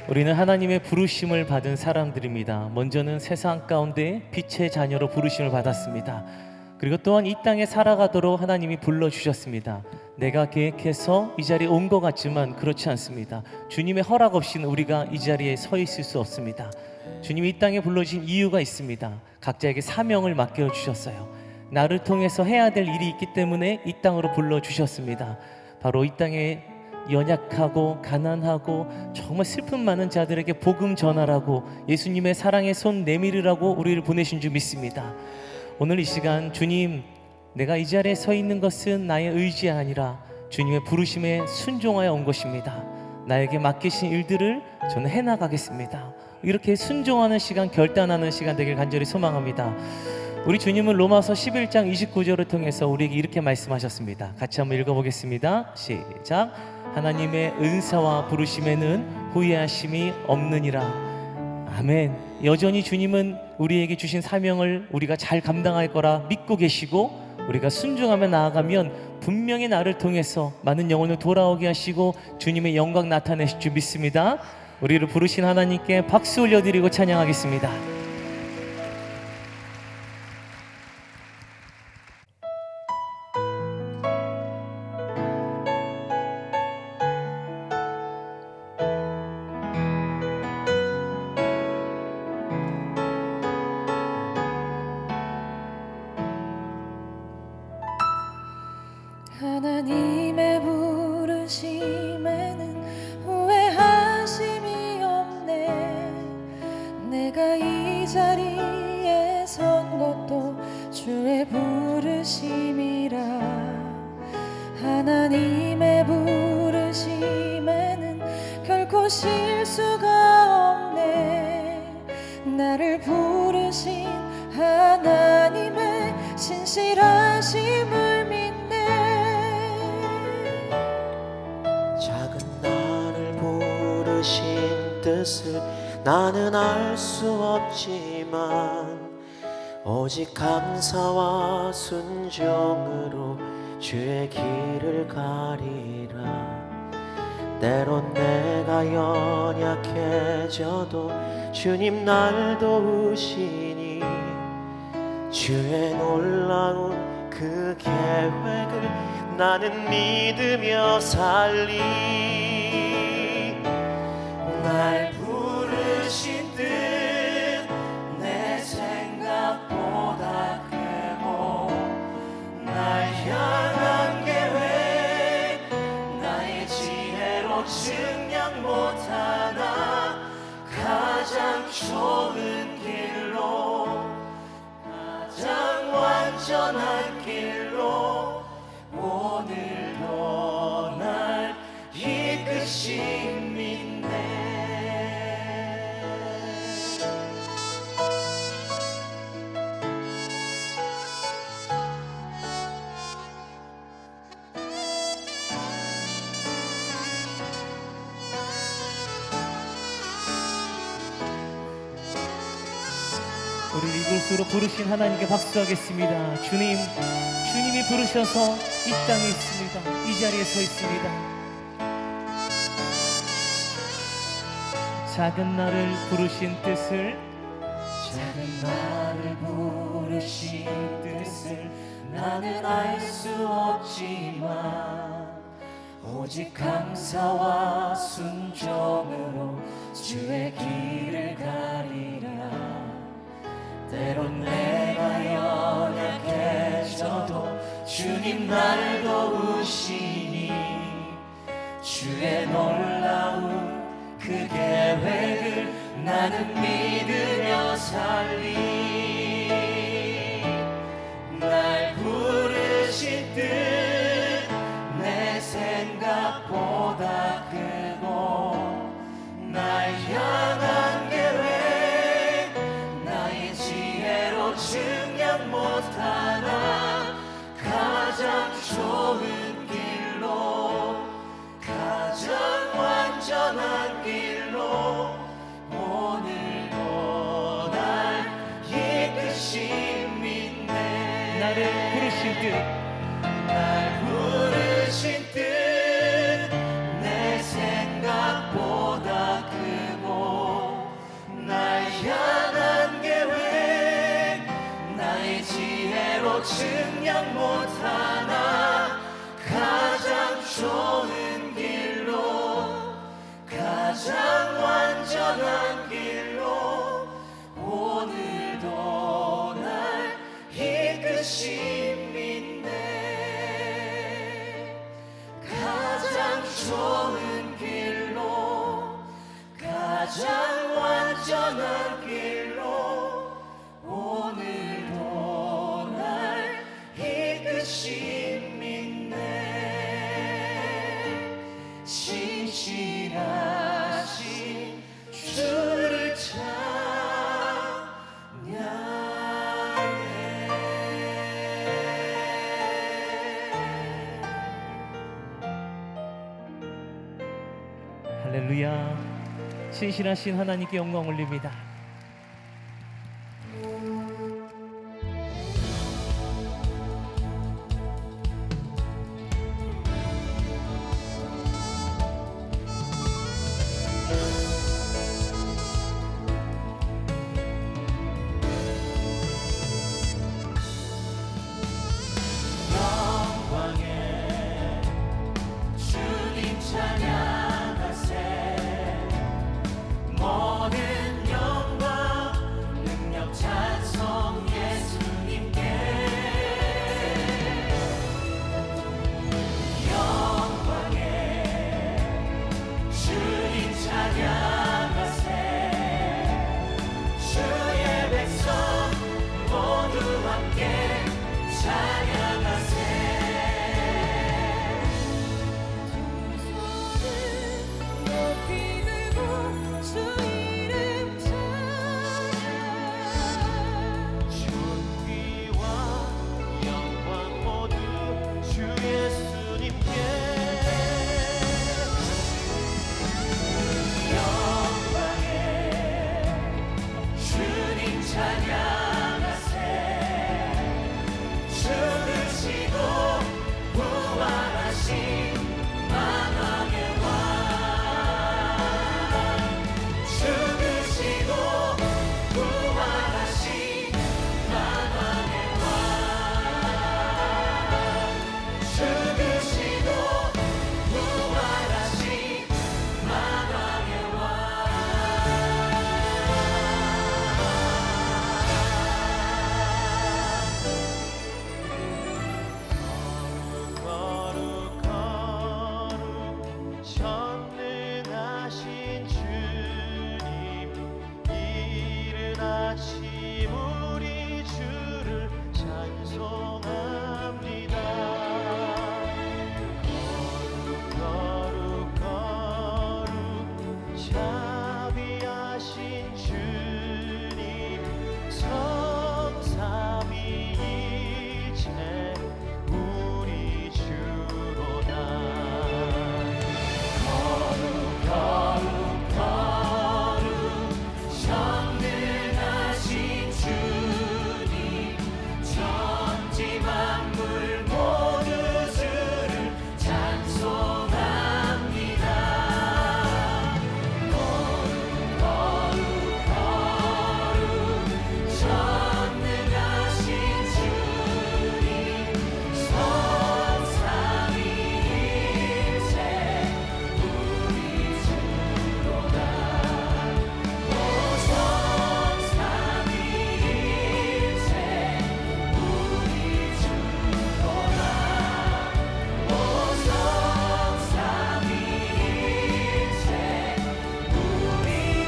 우리는 하나님의 부르심을 받은 사람들입니다. 먼저는 세상 가운데 빛의 자녀로 부르심을 받았습니다. 그리고 또한 이 땅에 살아가도록 하나님이 불러주셨습니다. 내가 계획해서 이 자리에 온 것 같지만 그렇지 않습니다. 주님의 허락 없이는 우리가 이 자리에 서 있을 수 없습니다. 주님이 이 땅에 불러주신 이유가 있습니다. 각자에게 사명을 맡겨주셨어요. 나를 통해서 해야 될 일이 있기 때문에 이 땅으로 불러주셨습니다. 바로 이 땅에 연약하고 가난하고 정말 슬픔 많은 자들에게 복음 전하라고, 예수님의 사랑의 손 내밀으라고 우리를 보내신 줄 믿습니다. 오늘 이 시간, 주님, 내가 이 자리에 서 있는 것은 나의 의지 아니라 주님의 부르심에 순종하여 온 것입니다. 나에게 맡기신 일들을 저는 해나가겠습니다. 이렇게 순종하는 시간, 결단하는 시간 되길 간절히 소망합니다. 우리 주님은 로마서 11장 29절을 통해서 우리에게 이렇게 말씀하셨습니다. 같이 한번 읽어보겠습니다. 시작. 하나님의 은사와 부르심에는 후회하심이 없느니라. 아멘. 여전히 주님은 우리에게 주신 사명을 우리가 잘 감당할 거라 믿고 계시고, 우리가 순종하며 나아가면 분명히 나를 통해서 많은 영혼을 돌아오게 하시고 주님의 영광 나타내실 줄 믿습니다. 우리를 부르신 하나님께 박수 올려드리고 찬양하겠습니다. 하나님의 부르심에는 후회하심이 없네. 내가 이 자리에 선 것도 주의 부르심이라. 하나님의 부르심에는 결코 실수가 없네. 나를 부르신 하나님의 신실하심을 믿네. 작은 나를 부르신 뜻을 나는 알 수 없지만 오직 감사와 순종으로 주의 길을 가리라. 때론 내가 연약해져도 주님 날 도우시니 주의 놀라운 그 계획을 나는 믿으며 살리. 날 부르신 뜻 내 생각보다 크고, 날 향한 계획 나의 지혜로 증량 못하나 가장 좋은 길로, 가장 완전한 길로 오늘도 날 이끄십니다. 우리 이곳으로 부르신 하나님께 박수하겠습니다. 주님, 주님이 부르셔서 이 땅에 있습니다. 이 자리에 서 있습니다. 작은 나를 부르신 뜻을, 작은 나를 부르신 뜻을 나는 알 수 없지만 오직 감사와 순종으로 주의 길을 가리라. 때론 내가 연약해져도 주님 날 도우시니 주의 놀라운 그 계획을 나는 믿으며 살리. 날 부르신 뜻 내 생각보다 크고, 날 향한 계획 나의 지혜로 증량 못하나 가장 좋은 길로, 가장 완전한 길로 오늘도 날 이끄십니다. 나를 부르신 뜻, 날 부르신 뜻 내 생각보다 크고, 말로 증명 못하나 가장 좋은 길로 가장 완전한 길로 오늘도 날 이끄심인데 가장 좋은 길로 가장 완전한 길로 오늘도 날 이끄심인데 신실하신 주를 할렐루야. 신실하신 하나님께 영광 올립니다. 영광에 주님 찬양하세 모든 영광 능력 찬송 예수님께 영광에 주님 찬양하세 주의 백성 모두 함께 찬양하세 높이 들고 주 이름 찬양 존귀와 영광 모두 주 예수님께 영광에 주님 찬양하세 죽으시고 부활하신 만왕의 왕 죽으시고 부활하신 만왕의 왕 죽으시고 부활하신 만왕의 왕 거룩 거룩 전능하신 주님 이른 아침 우리 주를 찬송합니다 거룩 거룩 자비하신 주님 성삼위일체 우리 주로다 거룩 거룩 전능하신 주님 천지 만물 모두 주를 찬송합니다 거룩 전능하신 주님 성삼위일체 우리 주로다 오 성삼위일체 우리 주로다 오 성삼위일체 우리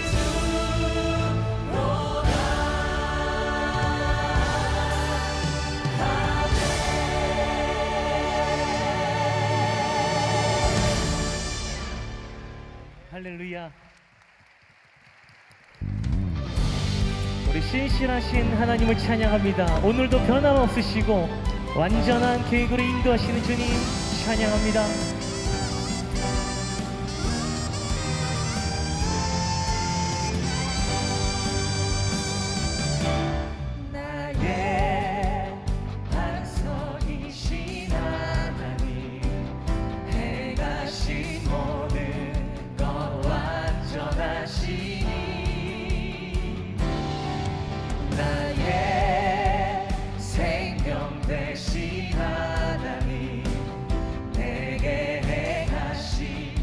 할렐루야. 우리 신실하신 하나님을 찬양합니다. 오늘도 변함없으시고 완전한 계획으로 인도하시는 주님 찬양합니다. 나의 반석이신 하나님 행하신 모든 것 완전하시니 나의 생명 생명 되신 하나님 내게 행하신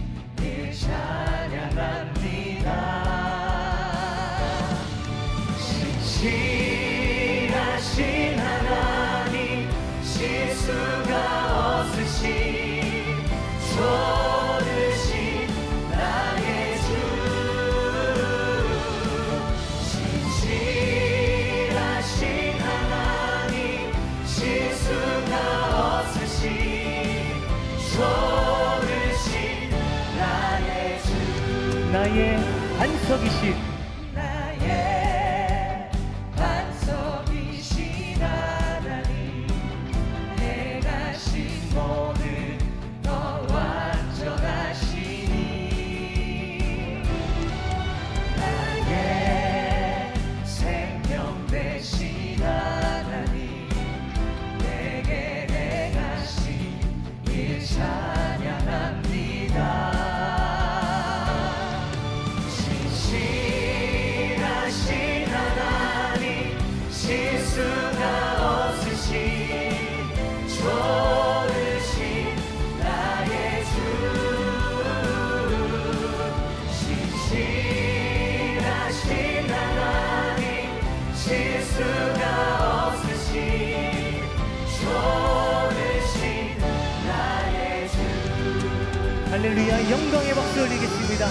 일 찬양합니다. 신실하신 하나님 실수가 없으신 좋으신 나의 주 신실하신 하나님 실수가 없으신 좋으신 나의 주 나의 반석이신 나의 반석이신 하나님 행하신 모든 더 완전하시니 나의 생명 되신 하나님 내게 행하신 일 찬양합니다. 신실하신 하나님 실수가 없으신 좋으신 나의 주 신실하신 하나님 실수가 없으신 좋으신 나의 주 할렐루야 영광의 박수 올리겠습니다.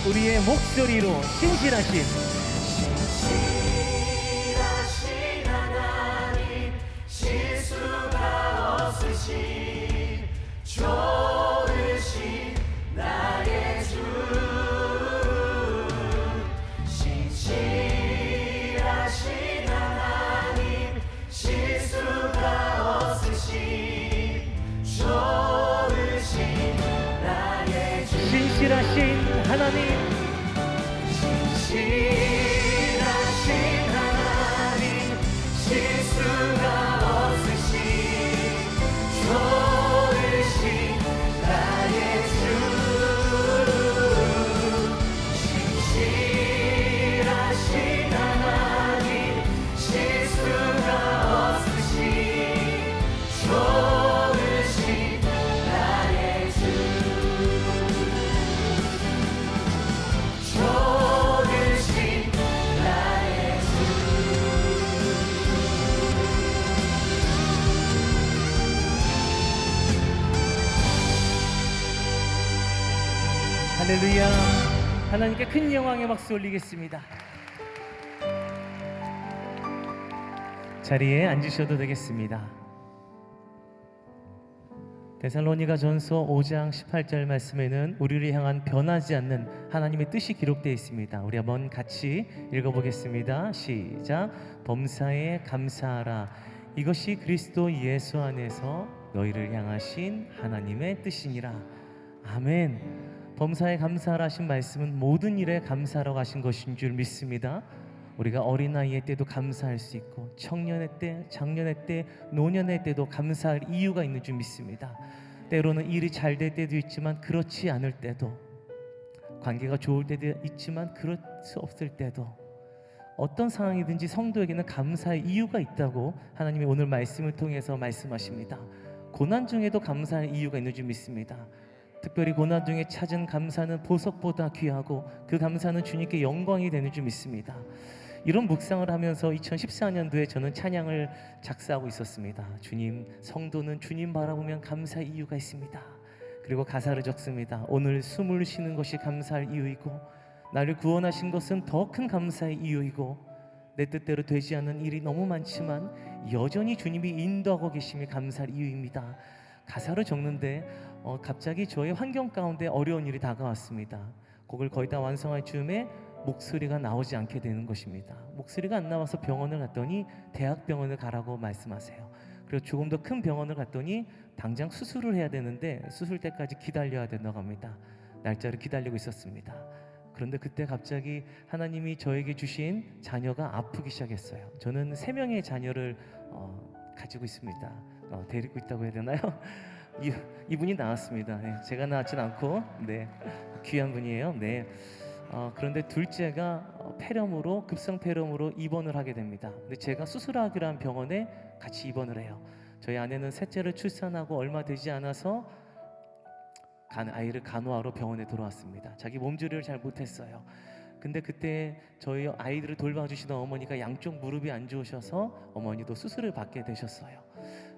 우리의 목소리로 신실하신 신실하신 하나님 실수가 없으신 좋으신 나의 주 신실하신 하나님 실수가 없으신 좋으신 나의 주 신실하신 하나님 신실하신 하나님 실수가 없으신 좋으신 나의 주 신실하신 하나님 실수가 없으신 좋으신 나의 주 좋으신 나의 주 할렐루야 하나님께 큰 영광의 박수 올리겠습니다. 자리에 앉으셔도 되겠습니다. 데살로니가 전서 5장 18절 말씀에는 우리를 향한 변하지 않는 하나님의 뜻이 기록되어 있습니다. 우리 한번 같이 읽어보겠습니다. 시작. 범사에 감사하라. 이것이 그리스도 예수 안에서 너희를 향하신 하나님의 뜻이니라. 아멘. 범사에 감사하라 하신 말씀은 모든 일에 감사하라고 하신 것인 줄 믿습니다. 우리가 어린아이의 때도 감사할 수 있고 청년의 때, 장년의 때, 노년의 때도 감사할 이유가 있는 줄 믿습니다. 때로는 일이 잘 될 때도 있지만 그렇지 않을 때도, 관계가 좋을 때도 있지만 그럴 수 없을 때도, 어떤 상황이든지 성도에게는 감사의 이유가 있다고 하나님이 오늘 말씀을 통해서 말씀하십니다. 고난 중에도 감사할 이유가 있는 줄 믿습니다. 특별히 고난 중에 찾은 감사는 보석보다 귀하고 그 감사는 주님께 영광이 되는 줄 믿습니다. 이런 묵상을 하면서 2014년도에 저는 찬양을 작사하고 있었습니다. 주님, 성도는 주님 바라보면 감사의 이유가 있습니다. 그리고 가사를 적습니다. 오늘 숨을 쉬는 것이 감사할 이유이고 나를 구원하신 것은 더 큰 감사의 이유이고 내 뜻대로 되지 않는 일이 너무 많지만 여전히 주님이 인도하고 계심이 감사할 이유입니다. 가사를 적는데 갑자기 저의 환경 가운데 어려운 일이 다가왔습니다. 곡을 거의 다 완성할 즈음에 목소리가 나오지 않게 되는 것입니다. 목소리가 안 나와서 병원을 갔더니 대학병원을 가라고 말씀하세요. 그리고 조금 더 큰 병원을 갔더니 당장 수술을 해야 되는데 수술 때까지 기다려야 된다고 합니다. 날짜를 기다리고 있었습니다. 그런데 그때 갑자기 하나님이 저에게 주신 자녀가 아프기 시작했어요. 저는 3명의 자녀를 가지고 있습니다. 데리고 있다고 해야 되나요? 이분이 나왔습니다. 네, 제가 나왔진 않고, 네, 귀한 분이에요. 네. 그런데 둘째가 폐렴으로 급성 폐렴으로 입원을 하게 됩니다. 근데 제가 수술하기로 한 병원에 같이 입원을 해요. 저희 아내는 셋째를 출산하고 얼마 되지 않아서 아이를 간호하러 병원에 들어왔습니다. 자기 몸조리를 잘 못했어요. 근데 그때 저희 아이들을 돌봐주시던 어머니가 양쪽 무릎이 안 좋으셔서 어머니도 수술을 받게 되셨어요.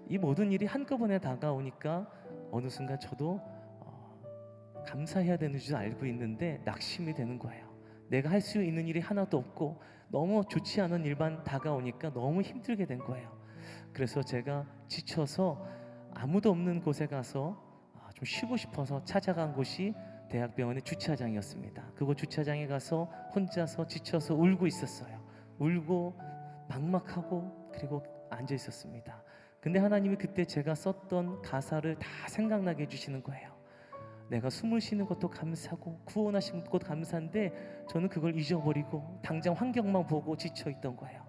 이 모든 일이 한꺼번에 다가오니까 어느 순간 저도 감사해야 되는 줄 알고 있는데 낙심이 되는 거예요. 내가 할 수 있는 일이 하나도 없고 너무 좋지 않은 일만 다가오니까 너무 힘들게 된 거예요. 그래서 제가 지쳐서 아무도 없는 곳에 가서 좀 쉬고 싶어서 찾아간 곳이 대학병원의 주차장이었습니다. 그곳 주차장에 가서 혼자서 지쳐서 울고 있었어요. 울고 막막하고 그리고 앉아 있었습니다. 근데 하나님이 그때 제가 썼던 가사를 다 생각나게 해주시는 거예요. 내가 숨을 쉬는 것도 감사하고 구원하신 것도 감사한데 저는 그걸 잊어버리고 당장 환경만 보고 지쳐있던 거예요.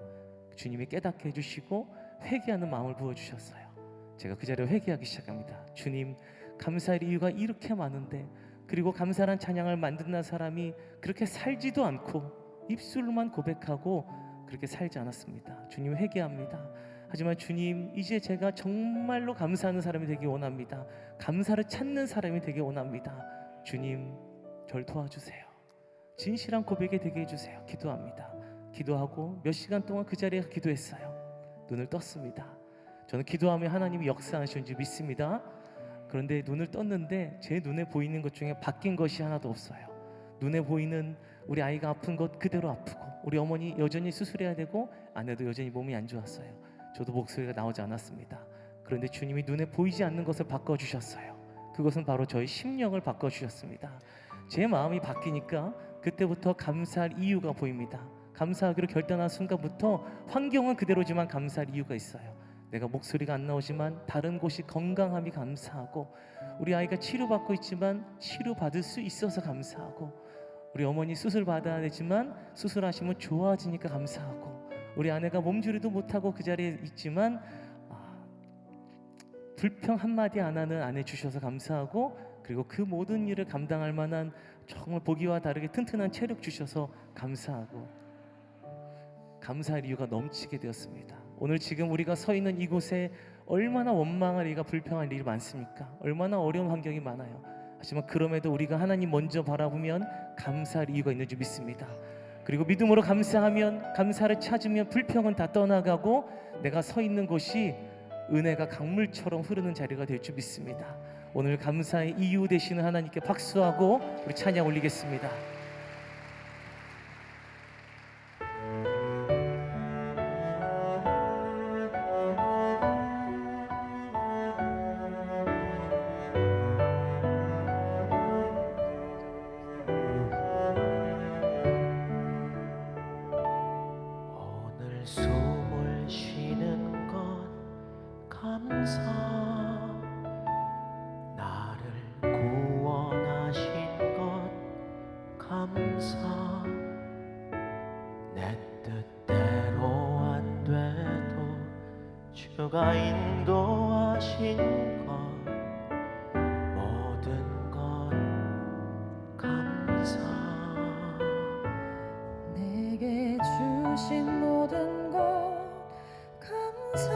주님이 깨닫게 해주시고 회개하는 마음을 부어주셨어요. 제가 그 자리에 회개하기 시작합니다. 주님, 감사할 이유가 이렇게 많은데, 그리고 감사란 찬양을 만든 사람이 그렇게 살지도 않고 입술로만 고백하고 그렇게 살지 않았습니다. 주님, 회개합니다. 하지만 주님, 이제 제가 정말로 감사하는 사람이 되기 원합니다. 감사를 찾는 사람이 되기 원합니다. 주님, 절 도와주세요. 진실한 고백이 되게 해주세요. 기도합니다. 기도하고 몇 시간 동안 그 자리에서 기도했어요. 눈을 떴습니다. 저는 기도하면 하나님이 역사하시는 줄 믿습니다. 그런데 눈을 떴는데 제 눈에 보이는 것 중에 바뀐 것이 하나도 없어요. 눈에 보이는 우리 아이가 아픈 것 그대로 아프고, 우리 어머니 여전히 수술해야 되고, 아내도 여전히 몸이 안 좋았어요. 저도 목소리가 나오지 않았습니다. 그런데 주님이 눈에 보이지 않는 것을 바꿔주셨어요. 그것은 바로 저의 심령을 바꿔주셨습니다. 제 마음이 바뀌니까 그때부터 감사할 이유가 보입니다. 감사하기로 결단한 순간부터 환경은 그대로지만 감사할 이유가 있어요. 내가 목소리가 안 나오지만 다른 곳이 건강함이 감사하고, 우리 아이가 치료받고 있지만 치료받을 수 있어서 감사하고, 우리 어머니 수술 받아야 되지만 수술하시면 좋아지니까 감사하고, 우리 아내가 몸조리도 못하고 그 자리에 있지만 불평 한마디 안 하는 아내 주셔서 감사하고, 그리고 그 모든 일을 감당할 만한 정말 보기와 다르게 튼튼한 체력 주셔서 감사하고, 감사할 이유가 넘치게 되었습니다. 오늘 지금 우리가 서 있는 이곳에 얼마나 원망할 일과 불평할 일이 많습니까? 얼마나 어려운 환경이 많아요. 하지만 그럼에도 우리가 하나님 먼저 바라보면 감사할 이유가 있는 줄 믿습니다. 그리고 믿음으로 감사하면, 감사를 찾으면 불평은 다 떠나가고 내가 서 있는 곳이 은혜가 강물처럼 흐르는 자리가 될 줄 믿습니다. 오늘 감사의 이유 되시는 하나님께 박수하고 우리 찬양 올리겠습니다. 오늘 숨을 쉬는 건 감사, 나를 구원하신 것 감사, 내 뜻대로 안 돼도 주가 인도하신 것 모든 것 감사. 내게 주신 모든 것 감사,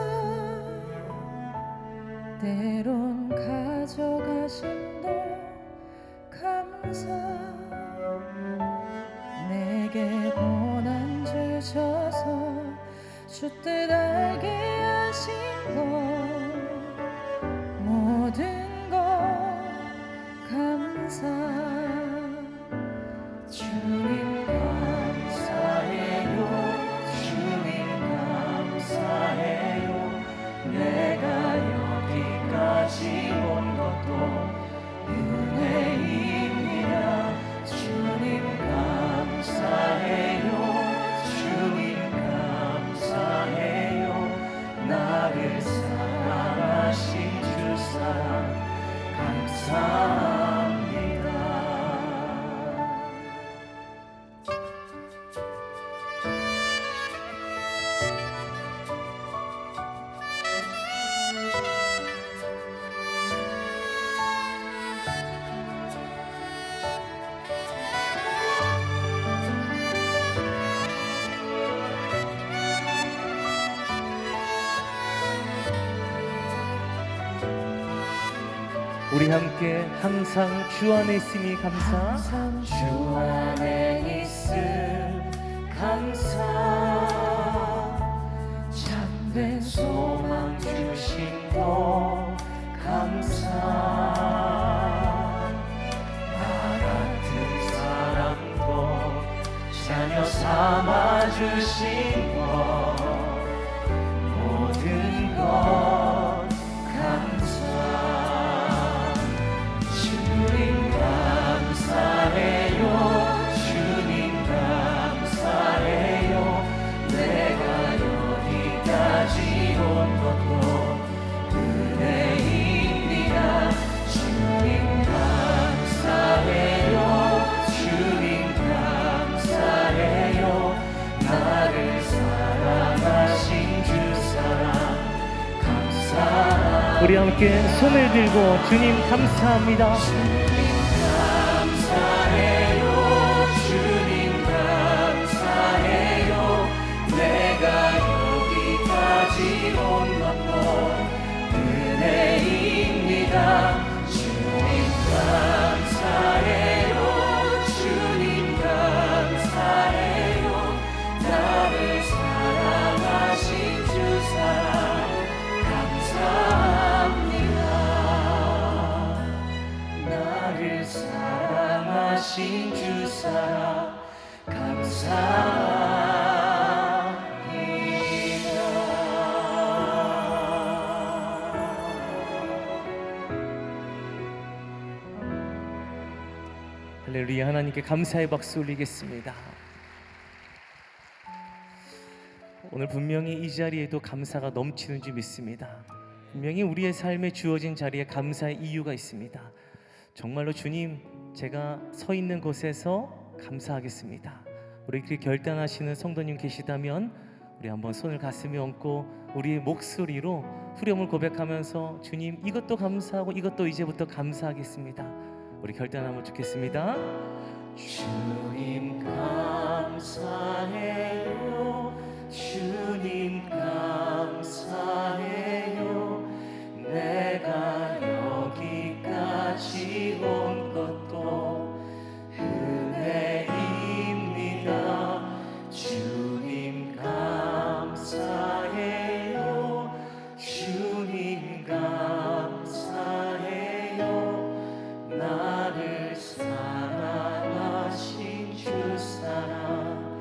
때론 가져가신 것 감사, 내게 고난 주셔서 주 뜻 알게 하신 것 모든 것 감사. 주님 감사해요, 주님 감사해요. 내가 여기까지 온 것도 은혜입니다. 우리 함께 항상 주 안에 있음이 감사. 항상 주 안에 있음 감사 참된 소망 주신 거 감사 나 같은 사람도 자녀 삼아 주신 것 모든 것 감사 주님 감사해요 주님 감사해요 내가 여기까지 온 것도 은혜입니다 주님 감사해요 주님 감사해요 나를 사랑하신 주 사랑 감사합니다 우리 함께 손을 들고 주님 감사합니다. 감사해요 주님 감사해요 내가 여기까지 온 것도 은혜입니다 주님 감사해요 주님 감사해요 나를 사랑하신 주 사랑 감사합니다 나를 사랑하신 주 사랑 감사합니다 할렐루야. 하나님께 감사의 박수 올리겠습니다. 오늘 분명히 이 자리에도 감사가 넘치는 줄 믿습니다. 분명히 우리의 삶에 주어진 자리에 감사의 이유가 있습니다. 정말로 주님, 제가 서 있는 곳에서 감사하겠습니다. 우리 이렇게 결단하시는 성도님 계시다면 우리 한번 손을 가슴에 얹고 우리의 목소리로 후렴을 고백하면서 주님 이것도 감사하고 이것도 이제부터 감사하겠습니다. 우리 결단하면 좋겠습니다. 주님 감사해요 주님 감사해요 내가 여기까지 온 것도 은혜입니다 주님 감사해요 주님 감사해요 나를 사랑하신 주 사랑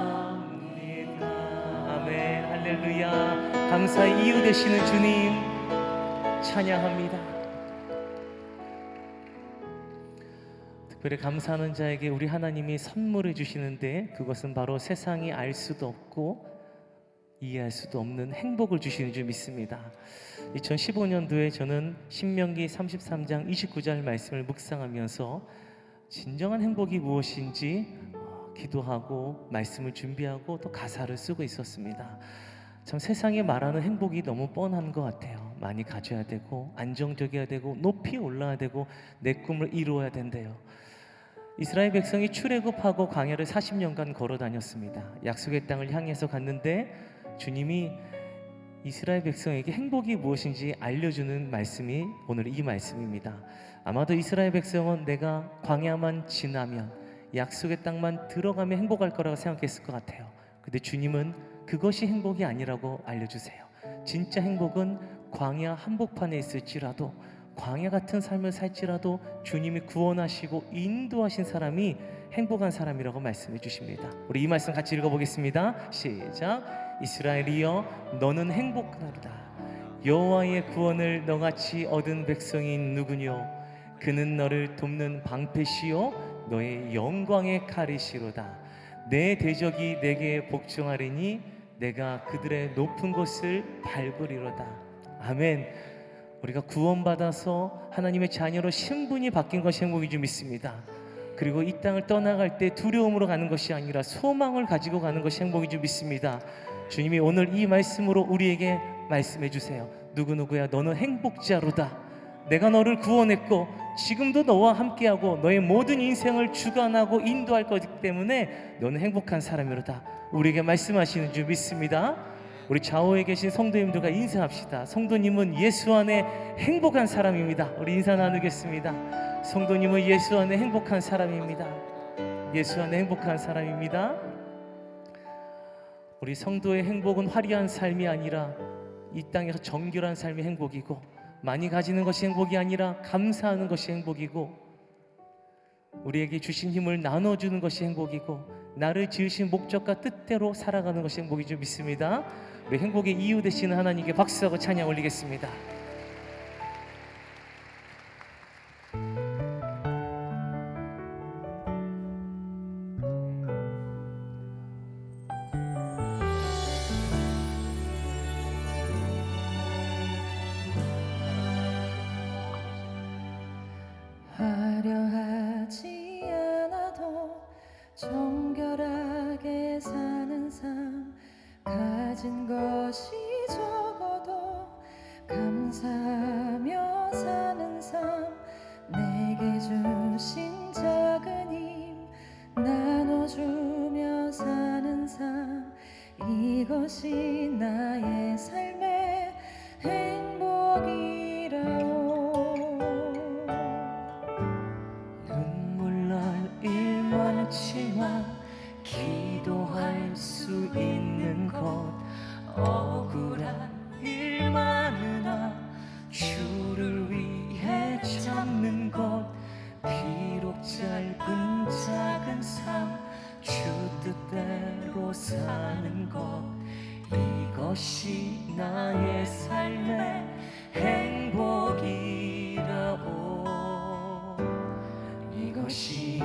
감사합니다 아멘. 할렐루야. 감사의 이유 되시는 주님 찬양합니다. 특별히 감사하는 자에게 우리 하나님이 선물해 주시는데 그것은 바로 세상이 알 수도 없고 이해할 수도 없는 행복을 주시는 줄 믿습니다. 2015년도에 저는 신명기 33장 29절 말씀을 묵상하면서 진정한 행복이 무엇인지 기도하고 말씀을 준비하고 또 가사를 쓰고 있었습니다. 참 세상에 말하는 행복이 너무 뻔한 것 같아요. 많이 가져야 되고 안정적이어야 되고 높이 올라야 되고 내 꿈을 이루어야 된대요. 이스라엘 백성이 출애굽하고 광야를 40년간 걸어 다녔습니다. 약속의 땅을 향해서 갔는데 주님이 이스라엘 백성에게 행복이 무엇인지 알려주는 말씀이 오늘 이 말씀입니다. 아마도 이스라엘 백성은 내가 광야만 지나면 약속의 땅만 들어가면 행복할 거라고 생각했을 것 같아요. 근데 주님은 그것이 행복이 아니라고 알려주세요. 진짜 행복은 광야 한복판에 있을지라도 광야 같은 삶을 살지라도 주님이 구원하시고 인도하신 사람이 행복한 사람이라고 말씀해 주십니다. 우리 이 말씀 같이 읽어보겠습니다. 시작. 이스라엘이여 너는 행복하도다. 여호와의 구원을 너같이 얻은 백성이 누구뇨? 그는 너를 돕는 방패시요 너의 영광의 칼이시로다. 내 대적이 내게 복종하리니 내가 그들의 높은 곳을 밟으리로다. 아멘. 우리가 구원받아서 하나님의 자녀로 신분이 바뀐 것이 행복인 줄 믿습니다. 그리고 이 땅을 떠나갈 때 두려움으로 가는 것이 아니라 소망을 가지고 가는 것이 행복인 줄 믿습니다. 주님이 오늘 이 말씀으로 우리에게 말씀해 주세요. 누구누구야 너는 행복자로다. 내가 너를 구원했고 지금도 너와 함께하고 너의 모든 인생을 주관하고 인도할 거기 때문에 너는 행복한 사람이로다. 우리에게 말씀하시는 줄 믿습니다. 우리 좌우에 계신 성도님들과 인사합시다. 성도님은 예수 안에 행복한 사람입니다. 우리 인사 나누겠습니다. 성도님은 예수 안에 행복한 사람입니다. 예수 안에 행복한 사람입니다. 우리 성도의 행복은 화려한 삶이 아니라 이 땅에서 정결한 삶이 행복이고, 많이 가지는 것이 행복이 아니라 감사하는 것이 행복이고, 우리에게 주신 힘을 나눠주는 것이 행복이고, 나를 지으신 목적과 뜻대로 살아가는 것이 행복인 줄 믿습니다. 우리 행복의 이유 되시는 하나님께 박수하고 찬양 올리겠습니다. 화려하지 않아도 정결하게 사는 삶, 가진 것이 적어도 감사하며 사는 삶, 내게 주신 작은 힘 나눠주며 사는 삶, 이것이 나의 삶의 행복이라오. 눈물 날 일 많지만 기도할 수 있는 것, 억울한 일 많으나 주를 위해 참는 것, 비록 짧은 작은 삶 주 뜻대로 사는 것, 이것이 나의 삶의 행복이라오. 이것이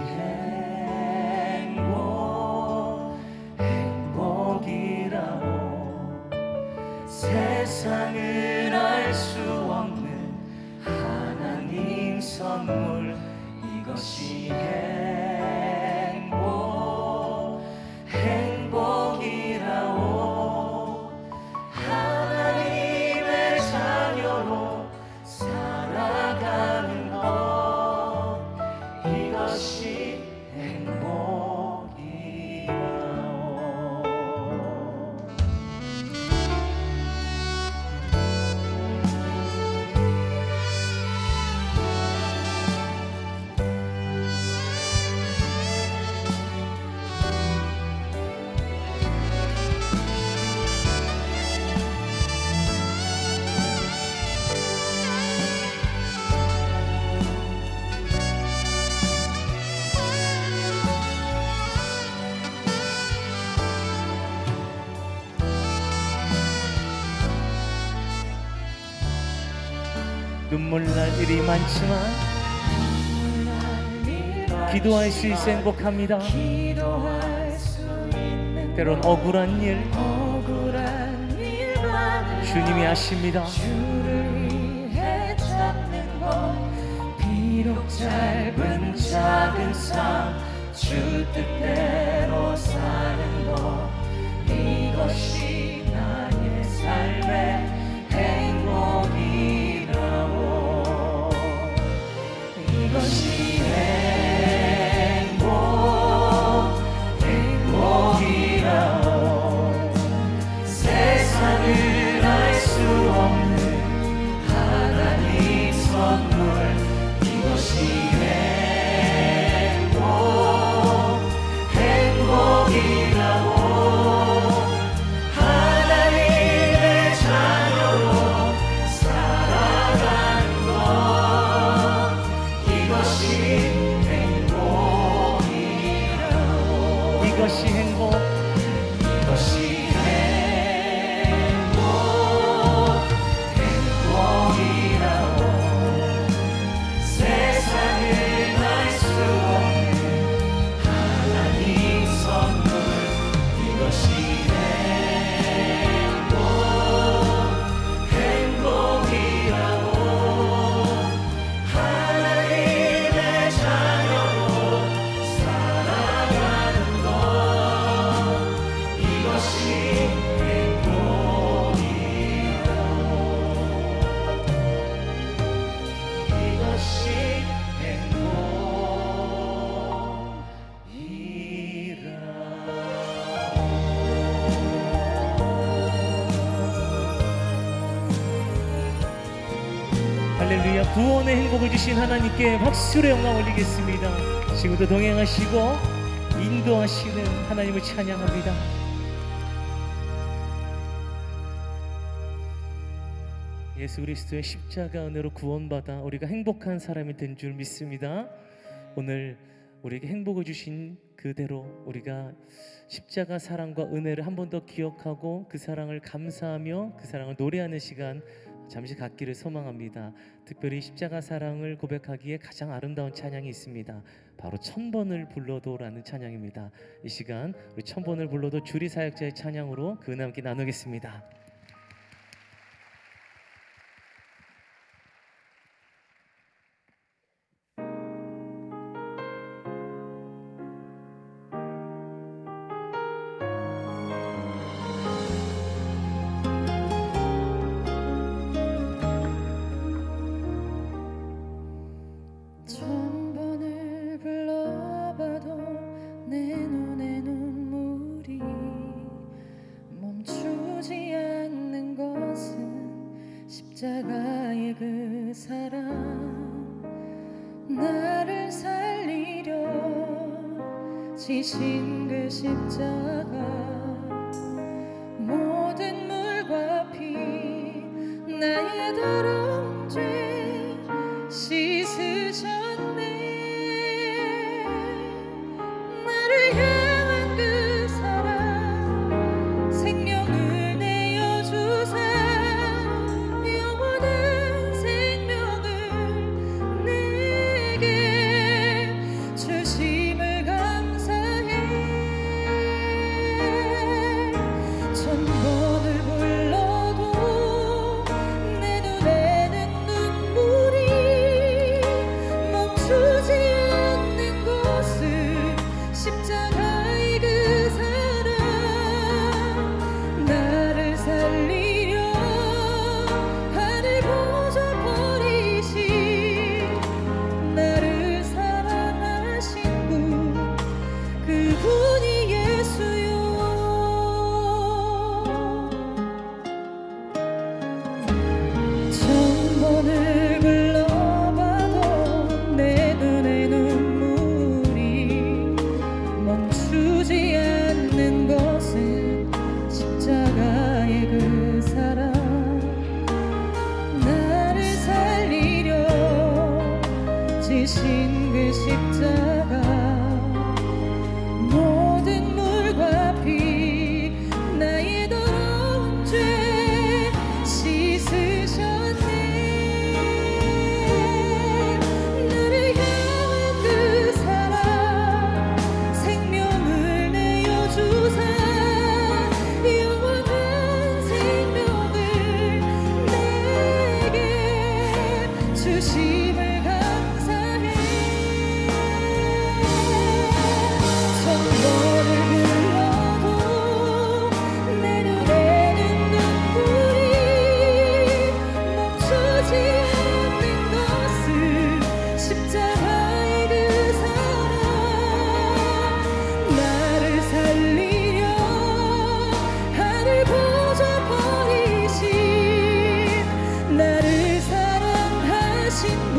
행복이라오. 세상을 알 수 없는 하나님 선물, 이것이 행복이라오. 하나님의 자녀로 살아가는 것, 이것이 행복이라오. 눈물 날 일이 많지만 기도할 수 있어 행복합니다. 때론 억울한 일 주님이 아십니다. 주를 위해 찾는 것, 비록 짧은 작은 삶 주 뜻대로 사는 것, 이것이 나의 삶의 행복이라오. 이것이 행복이라오. 세상을 알 수 없는 하나님 선물, 이것이 행복이라오. 하나님의 자녀로 살아가는 것, 이것이 할렐루야. 구원의 행복을 주신 하나님께 박수로 영광 올리겠습니다. 지금도 동행하시고 인도하시는 하나님을 찬양합니다. 예수 그리스도의 십자가 은혜로 구원받아 우리가 행복한 사람이 된 줄 믿습니다. 오늘 우리에게 행복을 주신 그대로 우리가 십자가 사랑과 은혜를 한 번 더 기억하고 그 사랑을 감사하며 그 사랑을 노래하는 시간 잠시 갖기를 소망합니다. 특별히 십자가 사랑을 고백하기에 가장 아름다운 찬양이 있습니다. 바로 1000번을 불러도라는 찬양입니다. 이 시간 우리 1000번을 불러도 주리 사역자의 찬양으로 그 은혜 함께 나누겠습니다. 천번을 불러봐도 내 눈에 눈물이 멈추지 않는 것은 십자가의 그 사랑, 나를 살리려 지신 그 십자가, 모든 물과 피 나의 더러운 죄 씻으셨네. 나를 향한 그 사랑, 생명을 내어주사 영원한 생명을 내게 주심을 감사해. 천번을 불러도 내 눈에는 눈물이 멈추지 않는 것은 십자가의 그 사랑, 나를 살리려 하늘 보좌 버리신 나를 사랑하신 분, 그분이 예수요. 천번을 불러봐도 내 눈에 눈물이 멈추지 않는 것은 십자가의 그 사랑, 나를 살리려 지신 그 십자가, 모든 물과 피 나의 더러운 죄 씻으셨네. 나를 향한 그 사랑, 생명을 내어주사 영원한 생명을 내게 주심을 감사해. 천번을 불러도 내 눈에는 눈물이 멈추지 않는 것은 십자가의 그 사랑, 나를 살리려 하늘 보좌 버리신 나를 사랑하신 분,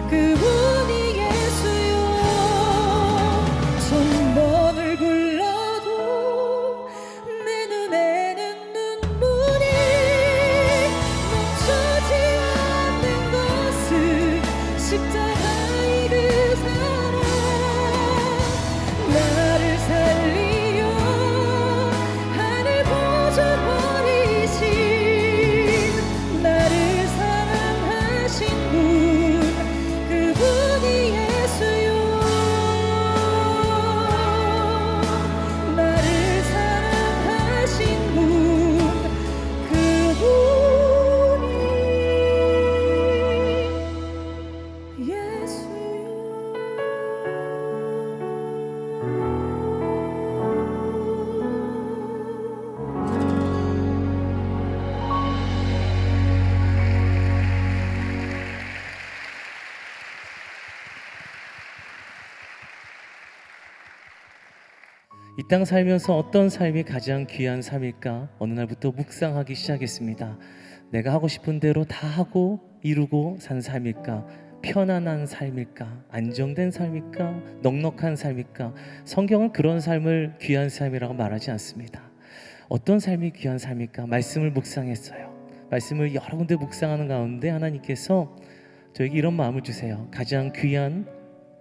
그분이 예수요. 천번을 불러도 내 눈에는 눈물이 멈추지 않는 것은 십자가의 그 사랑, 나를 살리려 하늘 보좌 버리신 나를 사랑하신 분, 그분이 예수요. 나를 사랑하신 분, 그분이 이 땅 살면서 어떤 삶이 가장 귀한 삶일까? 어느 날부터 묵상하기 시작했습니다. 내가 하고 싶은 대로 다 하고 이루고 산 삶일까? 편안한 삶일까? 안정된 삶일까? 넉넉한 삶일까? 성경은 그런 삶을 귀한 삶이라고 말하지 않습니다. 어떤 삶이 귀한 삶일까? 말씀을 묵상했어요. 말씀을 여러 군데 묵상하는 가운데 하나님께서 저에게 이런 마음을 주세요. 가장 귀한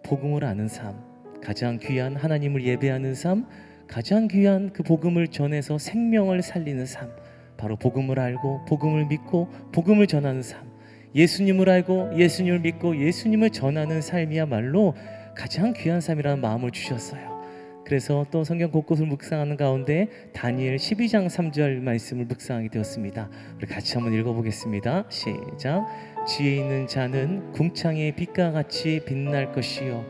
복음을 아는 삶, 가장 귀한 하나님을 예배하는 삶, 가장 귀한 그 복음을 전해서 생명을 살리는 삶, 바로 복음을 알고 복음을 믿고 복음을 전하는 삶, 예수님을 알고 예수님을 믿고 예수님을 전하는 삶이야말로 가장 귀한 삶이라는 마음을 주셨어요. 그래서 또 성경 곳곳을 묵상하는 가운데 다니엘 12장 3절 말씀을 묵상하게 되었습니다. 우리 같이 한번 읽어보겠습니다. 시작. 지혜 있는 자는 궁창의 빛과 같이 빛날 것이요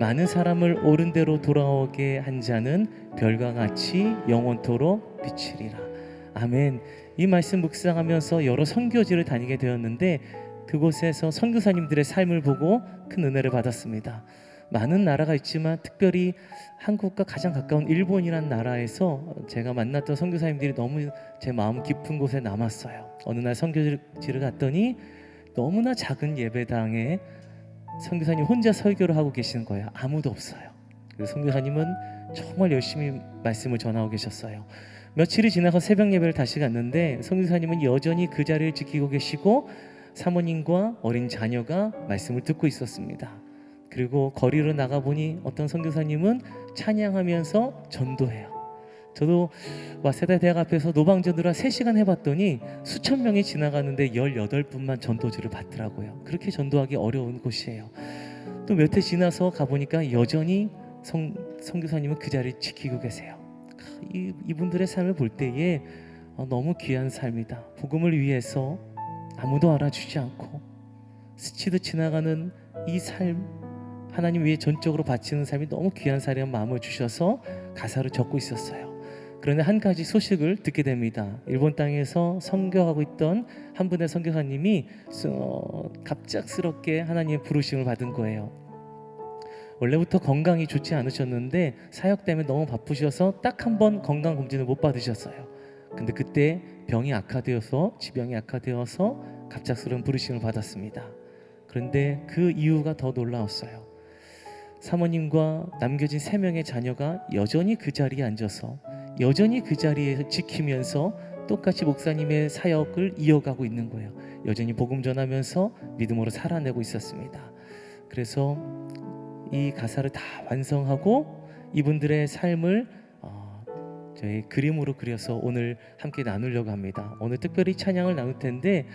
많은 사람을 옳은 대로 돌아오게 한 자는 별과 같이 영원토록 비치리라. 아멘. 이 말씀 묵상하면서 여러 선교지를 다니게 되었는데 그곳에서 선교사님들의 삶을 보고 큰 은혜를 받았습니다. 많은 나라가 있지만 특별히 한국과 가장 가까운 일본이란 나라에서 제가 만났던 선교사님들이 너무 제 마음 깊은 곳에 남았어요. 어느 날 선교지를 갔더니 너무나 작은 예배당에 선교사님 혼자 설교를 하고 계시는 거예요. 아무도 없어요. 그래서 선교사님은 정말 열심히 말씀을 전하고 계셨어요. 며칠이 지나서 새벽 예배를 다시 갔는데 선교사님은 여전히 그 자리를 지키고 계시고 사모님과 어린 자녀가 말씀을 듣고 있었습니다. 그리고 거리로 나가보니 어떤 선교사님은 찬양하면서 전도해요. 저도 와세다 대학 앞에서 노방전도를 3시간 해봤더니 수천 명이 지나가는데 18분만 전도지를 받더라고요. 그렇게 전도하기 어려운 곳이에요. 또 몇 해 지나서 가보니까 여전히 선교사님은 그 자리를 지키고 계세요. 이분들의 삶을 볼 때에 너무 귀한 삶이다. 복음을 위해서 아무도 알아주지 않고 스치듯 지나가는 이 삶, 하나님 위해 전적으로 바치는 삶이 너무 귀한 삶이라는 마음을 주셔서 가사를 적고 있었어요. 그런데 한 가지 소식을 듣게 됩니다. 일본 땅에서 선교하고 있던 한 분의 선교사님이 갑작스럽게 하나님의 부르심을 받은 거예요. 원래부터 건강이 좋지 않으셨는데 사역 때문에 너무 바쁘셔서 딱 한 번 건강검진을 못 받으셨어요. 근데 그때 병이 악화되어서 지병이 악화되어서 갑작스러운 부르심을 받았습니다. 그런데 그 이유가 더 놀라웠어요. 사모님과 남겨진 3명의 자녀가 여전히 그 자리에 앉아서 여전히 그 자리에서 지키면서 똑같이 목사님의 사역을 이어가고 있는 거예요. 여전히 복음 전하면서 믿음으로 살아내고 있었습니다. 그래서 이 가사를 다 완성하고 이분들의 삶을 저희 그림으로 그려서 오늘 함께 나누려고 합니다. 오늘 특별히 찬양을 나눌 텐데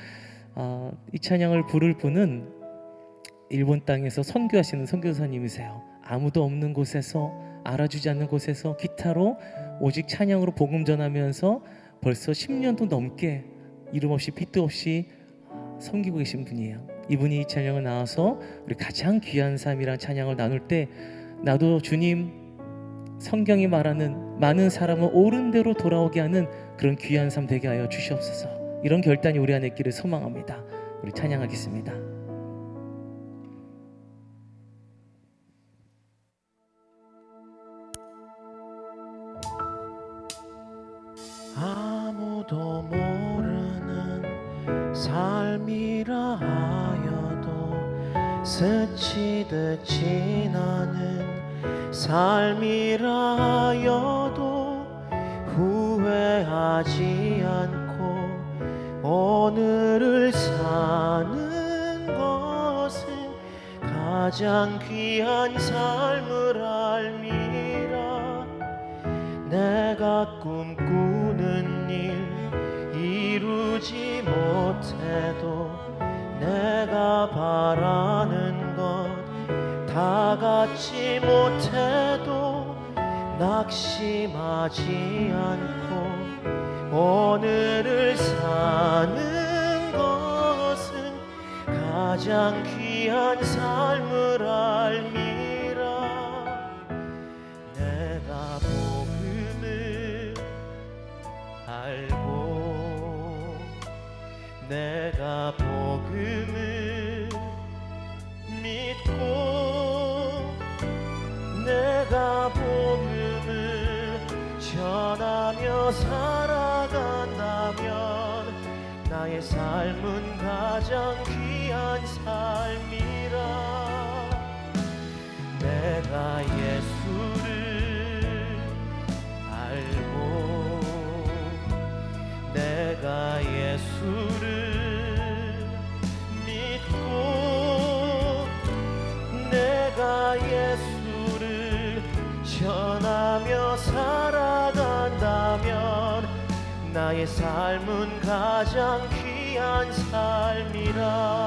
이 찬양을 부를 분은 일본 땅에서 선교하시는 선교사님이세요. 아무도 없는 곳에서 알아주지 않는 곳에서 기타로 오직 찬양으로 복음 전하면서 벌써 10년도 넘게 이름 없이 빛도 없이 섬기고 계신 분이에요. 이분이 이 찬양을 나와서 우리 가장 귀한 삶이란 찬양을 나눌 때 나도 주님 성경이 말하는 많은 사람을 옳은 대로 돌아오게 하는 그런 귀한 삶 되게 하여 주시옵소서. 이런 결단이 우리 안에 있기를 소망합니다. 우리 찬양하겠습니다. 아무도 모르는 삶이라 하여도 스치듯 지나는 삶이라 하여도 후회하지 않고 오늘을 사는 것은 가장 귀한 삶을 알미라. 내가 꿈꾸는 일 이루지 못해도 내가 바라는 것 다 갖지 못해도 낙심하지 않고 오늘을 사는 것은 가장 귀한 삶을 알미라. 내가 복음을 알고 내가 복음을 믿고 내가 복음을 전하며 살아간다면 난 나의 삶은 가장 귀한 삶이라. 내가 예수를 알고 내가 예수를 믿고 내가 예수를 전하며 살아간다면 나의 삶은 가장 귀한 삶이라.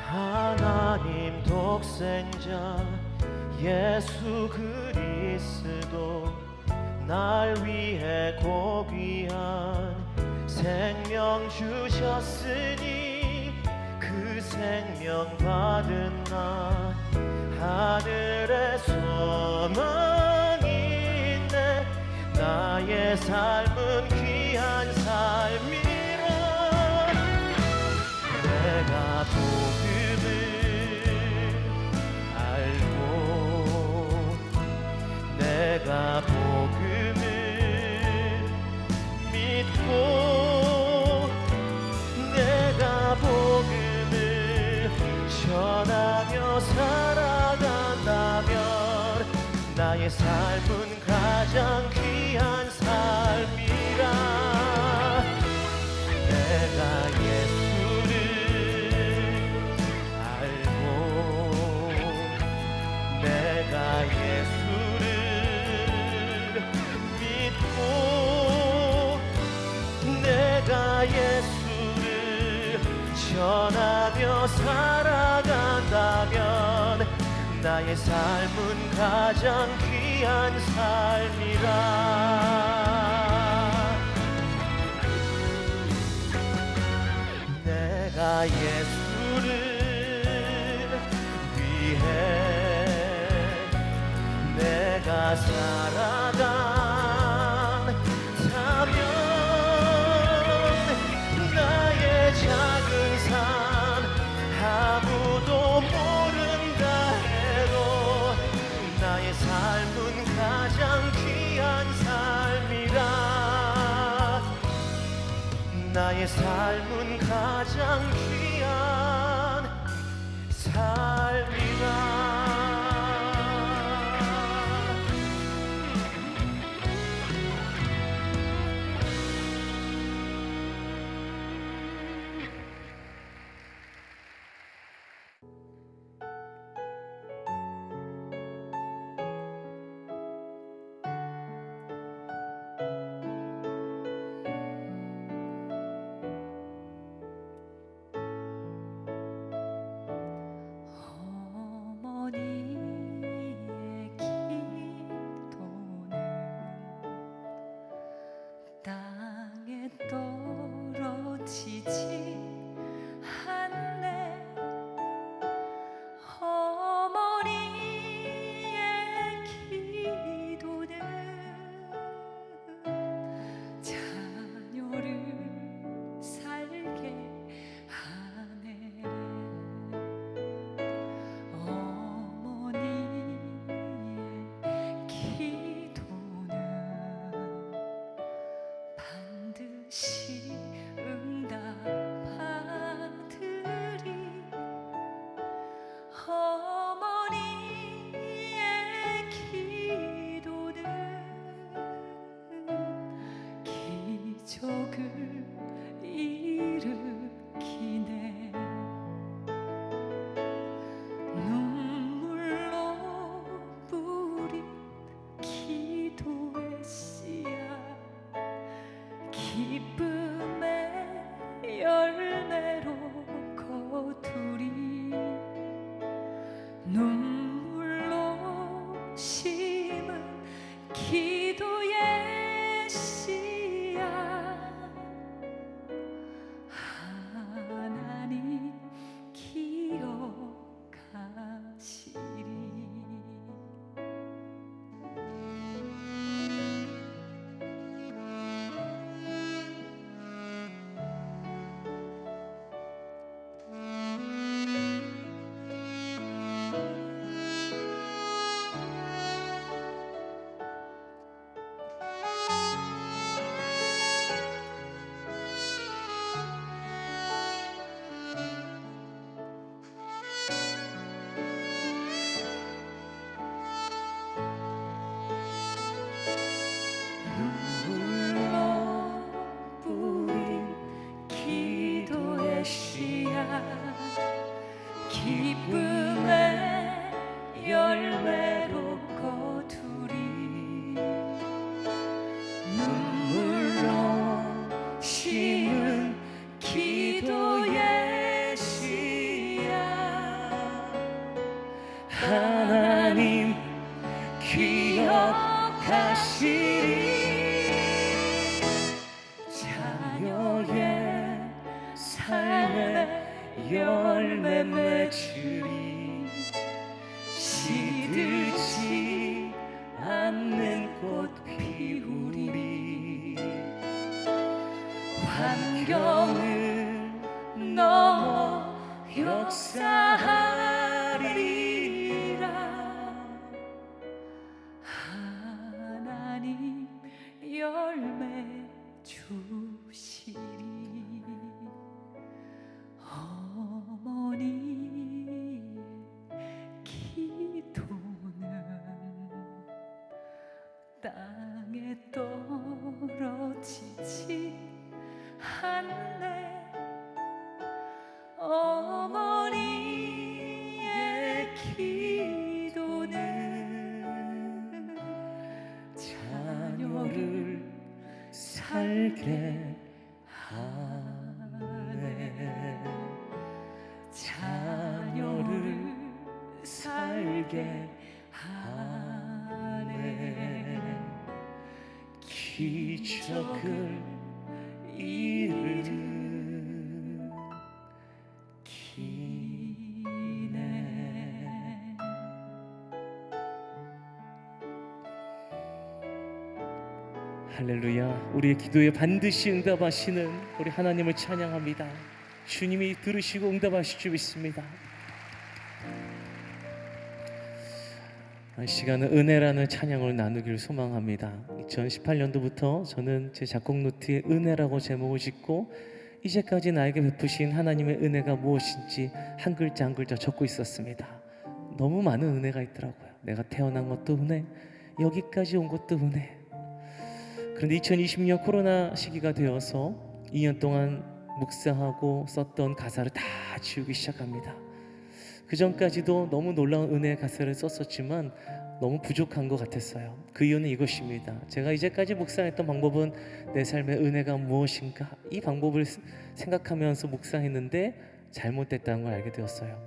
하나님 독생자 예수 그리스도 날 위해 고귀한 생명 주셨으니 그 생명 받은 나 하늘의 소망이네. 나의 삶은 귀한 삶이라. 내가 복음을 알고 내가 복음을 믿고 내가 복음을 전하며 살아간다면 나의 삶은 가장 귀한 삶이라. 내가 예수를 알고 내가 예수를 믿고 내가 예수를 전하며 살아간다면 나의 삶은 가장 귀한 삶이라. 내가 예수를 위해 내가 살아간다면 나의 작은 삶 아무도 모른다 해도 나의 삶은 가장 귀한 삶이라. 나의 삶은 가장 귀한 삶이라. 열매 맺으리 시들지 않는 꽃 피우리 환경을 넘어 역사하리라 하나님 열매 주시리 어머니 기도는 땅에 떨어지지 않네 어머니의 기도는 자녀를 살게 하네 자녀를 살게 하네 기적을 이루기네 할렐루야. 우리의 기도에 반드시 응답하시는 우리 하나님을 찬양합니다. 주님이 들으시고 응답하실 줄 믿습니다. 이 시간은 은혜라는 찬양을 나누기를 소망합니다. 2018년도부터 저는 제 작곡 노트에 은혜라고 제목을 짓고 이제까지 나에게 베푸신 하나님의 은혜가 무엇인지 한 글자 한 글자 적고 있었습니다. 너무 많은 은혜가 있더라고요. 내가 태어난 것도 은혜, 여기까지 온 것도 은혜. 그런데 2020년 코로나 시기가 되어서 2년 동안 묵상하고 썼던 가사를 다 지우기 시작합니다. 그 전까지도 너무 놀라운 은혜의 가사를 썼었지만 너무 부족한 것 같았어요. 그 이유는 이것입니다. 제가 이제까지 묵상했던 방법은 내 삶의 은혜가 무엇인가 이 방법을 생각하면서 묵상했는데 잘못됐다는 걸 알게 되었어요.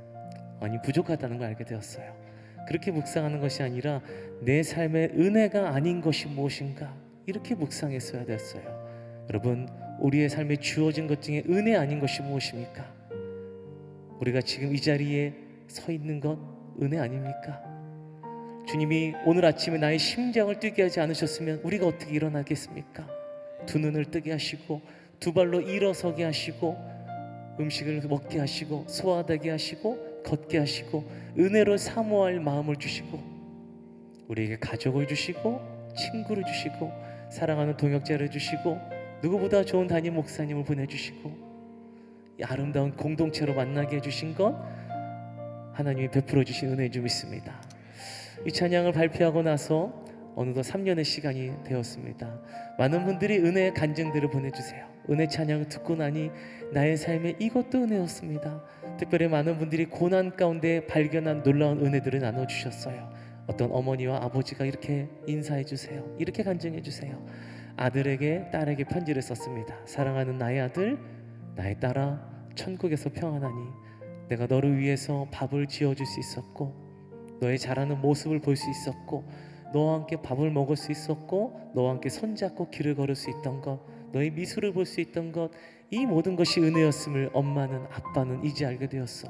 아니 부족하다는 걸 알게 되었어요. 그렇게 묵상하는 것이 아니라 내 삶의 은혜가 아닌 것이 무엇인가 이렇게 묵상했어야 됐어요. 여러분 우리의 삶에 주어진 것 중에 은혜 아닌 것이 무엇입니까? 우리가 지금 이 자리에 서 있는 것 은혜 아닙니까? 주님이 오늘 아침에 나의 심장을 뛰게 하지 않으셨으면 우리가 어떻게 일어나겠습니까? 두 눈을 뜨게 하시고 두 발로 일어서게 하시고 음식을 먹게 하시고 소화되게 하시고 걷게 하시고 은혜로 사모할 마음을 주시고 우리에게 가족을 주시고 친구를 주시고 사랑하는 동역자를 주시고 누구보다 좋은 담임 목사님을 보내주시고 이 아름다운 공동체로 만나게 해주신 것 하나님이 베풀어 주신 은혜인 줄 믿습니다. 이 찬양을 발표하고 나서 어느덧 3년의 시간이 되었습니다. 많은 분들이 은혜의 간증들을 보내주세요. 은혜 찬양을 듣고 나니 나의 삶에 이것도 은혜였습니다. 특별히 많은 분들이 고난 가운데 발견한 놀라운 은혜들을 나눠주셨어요. 어떤 어머니와 아버지가 이렇게 인사해 주세요. 이렇게 간증해 주세요. 아들에게 딸에게 편지를 썼습니다. 사랑하는 나의 아들, 나의 딸아, 천국에서 평안하니 내가 너를 위해서 밥을 지어줄 수 있었고 너의 자라는 모습을 볼 수 있었고 너와 함께 밥을 먹을 수 있었고 너와 함께 손잡고 길을 걸을 수 있던 것 너의 미소를 볼 수 있던 것 이 모든 것이 은혜였음을 엄마는 아빠는 이제 알게 되었어.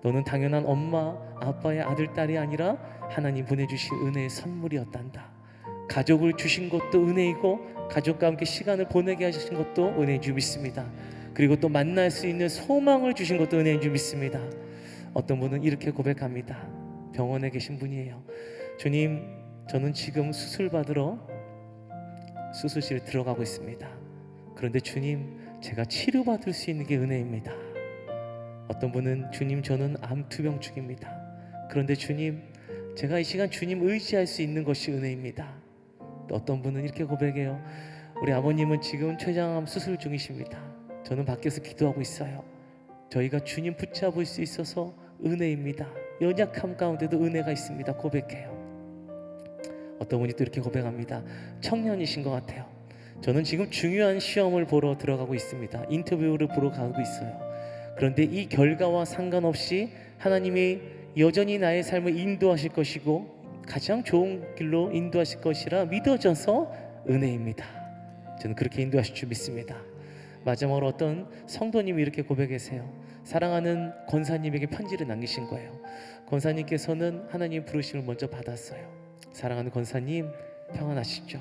너는 당연한 엄마 아빠의 아들 딸이 아니라 하나님 보내주신 은혜의 선물이었단다. 가족을 주신 것도 은혜이고 가족과 함께 시간을 보내게 하신 것도 은혜인 줄 믿습니다. 그리고 또 만날 수 있는 소망을 주신 것도 은혜인 줄 믿습니다. 어떤 분은 이렇게 고백합니다. 병원에 계신 분이에요. 주님, 저는 지금 수술 받으러 수술실에 들어가고 있습니다. 그런데 주님, 제가 치료받을 수 있는 게 은혜입니다. 어떤 분은 주님, 저는 암투병 중입니다. 그런데 주님, 제가 이 시간 주님 의지할 수 있는 것이 은혜입니다. 또 어떤 분은 이렇게 고백해요. 우리 아버님은 지금 췌장암 수술 중이십니다. 저는 밖에서 기도하고 있어요. 저희가 주님 붙잡을 수 있어서 은혜입니다. 연약함 가운데도 은혜가 있습니다. 고백해요. 어떤 분이 또 이렇게 고백합니다. 청년이신 것 같아요. 저는 지금 중요한 시험을 보러 들어가고 있습니다. 인터뷰를 보러 가고 있어요. 그런데 이 결과와 상관없이 하나님이 여전히 나의 삶을 인도하실 것이고 가장 좋은 길로 인도하실 것이라 믿어져서 은혜입니다. 저는 그렇게 인도하실 줄 믿습니다. 마지막으로 어떤 성도님이 이렇게 고백하세요. 사랑하는 권사님에게 편지를 남기신 거예요. 권사님께서는 하나님 부르심을 먼저 받았어요. 사랑하는 권사님, 평안하시죠?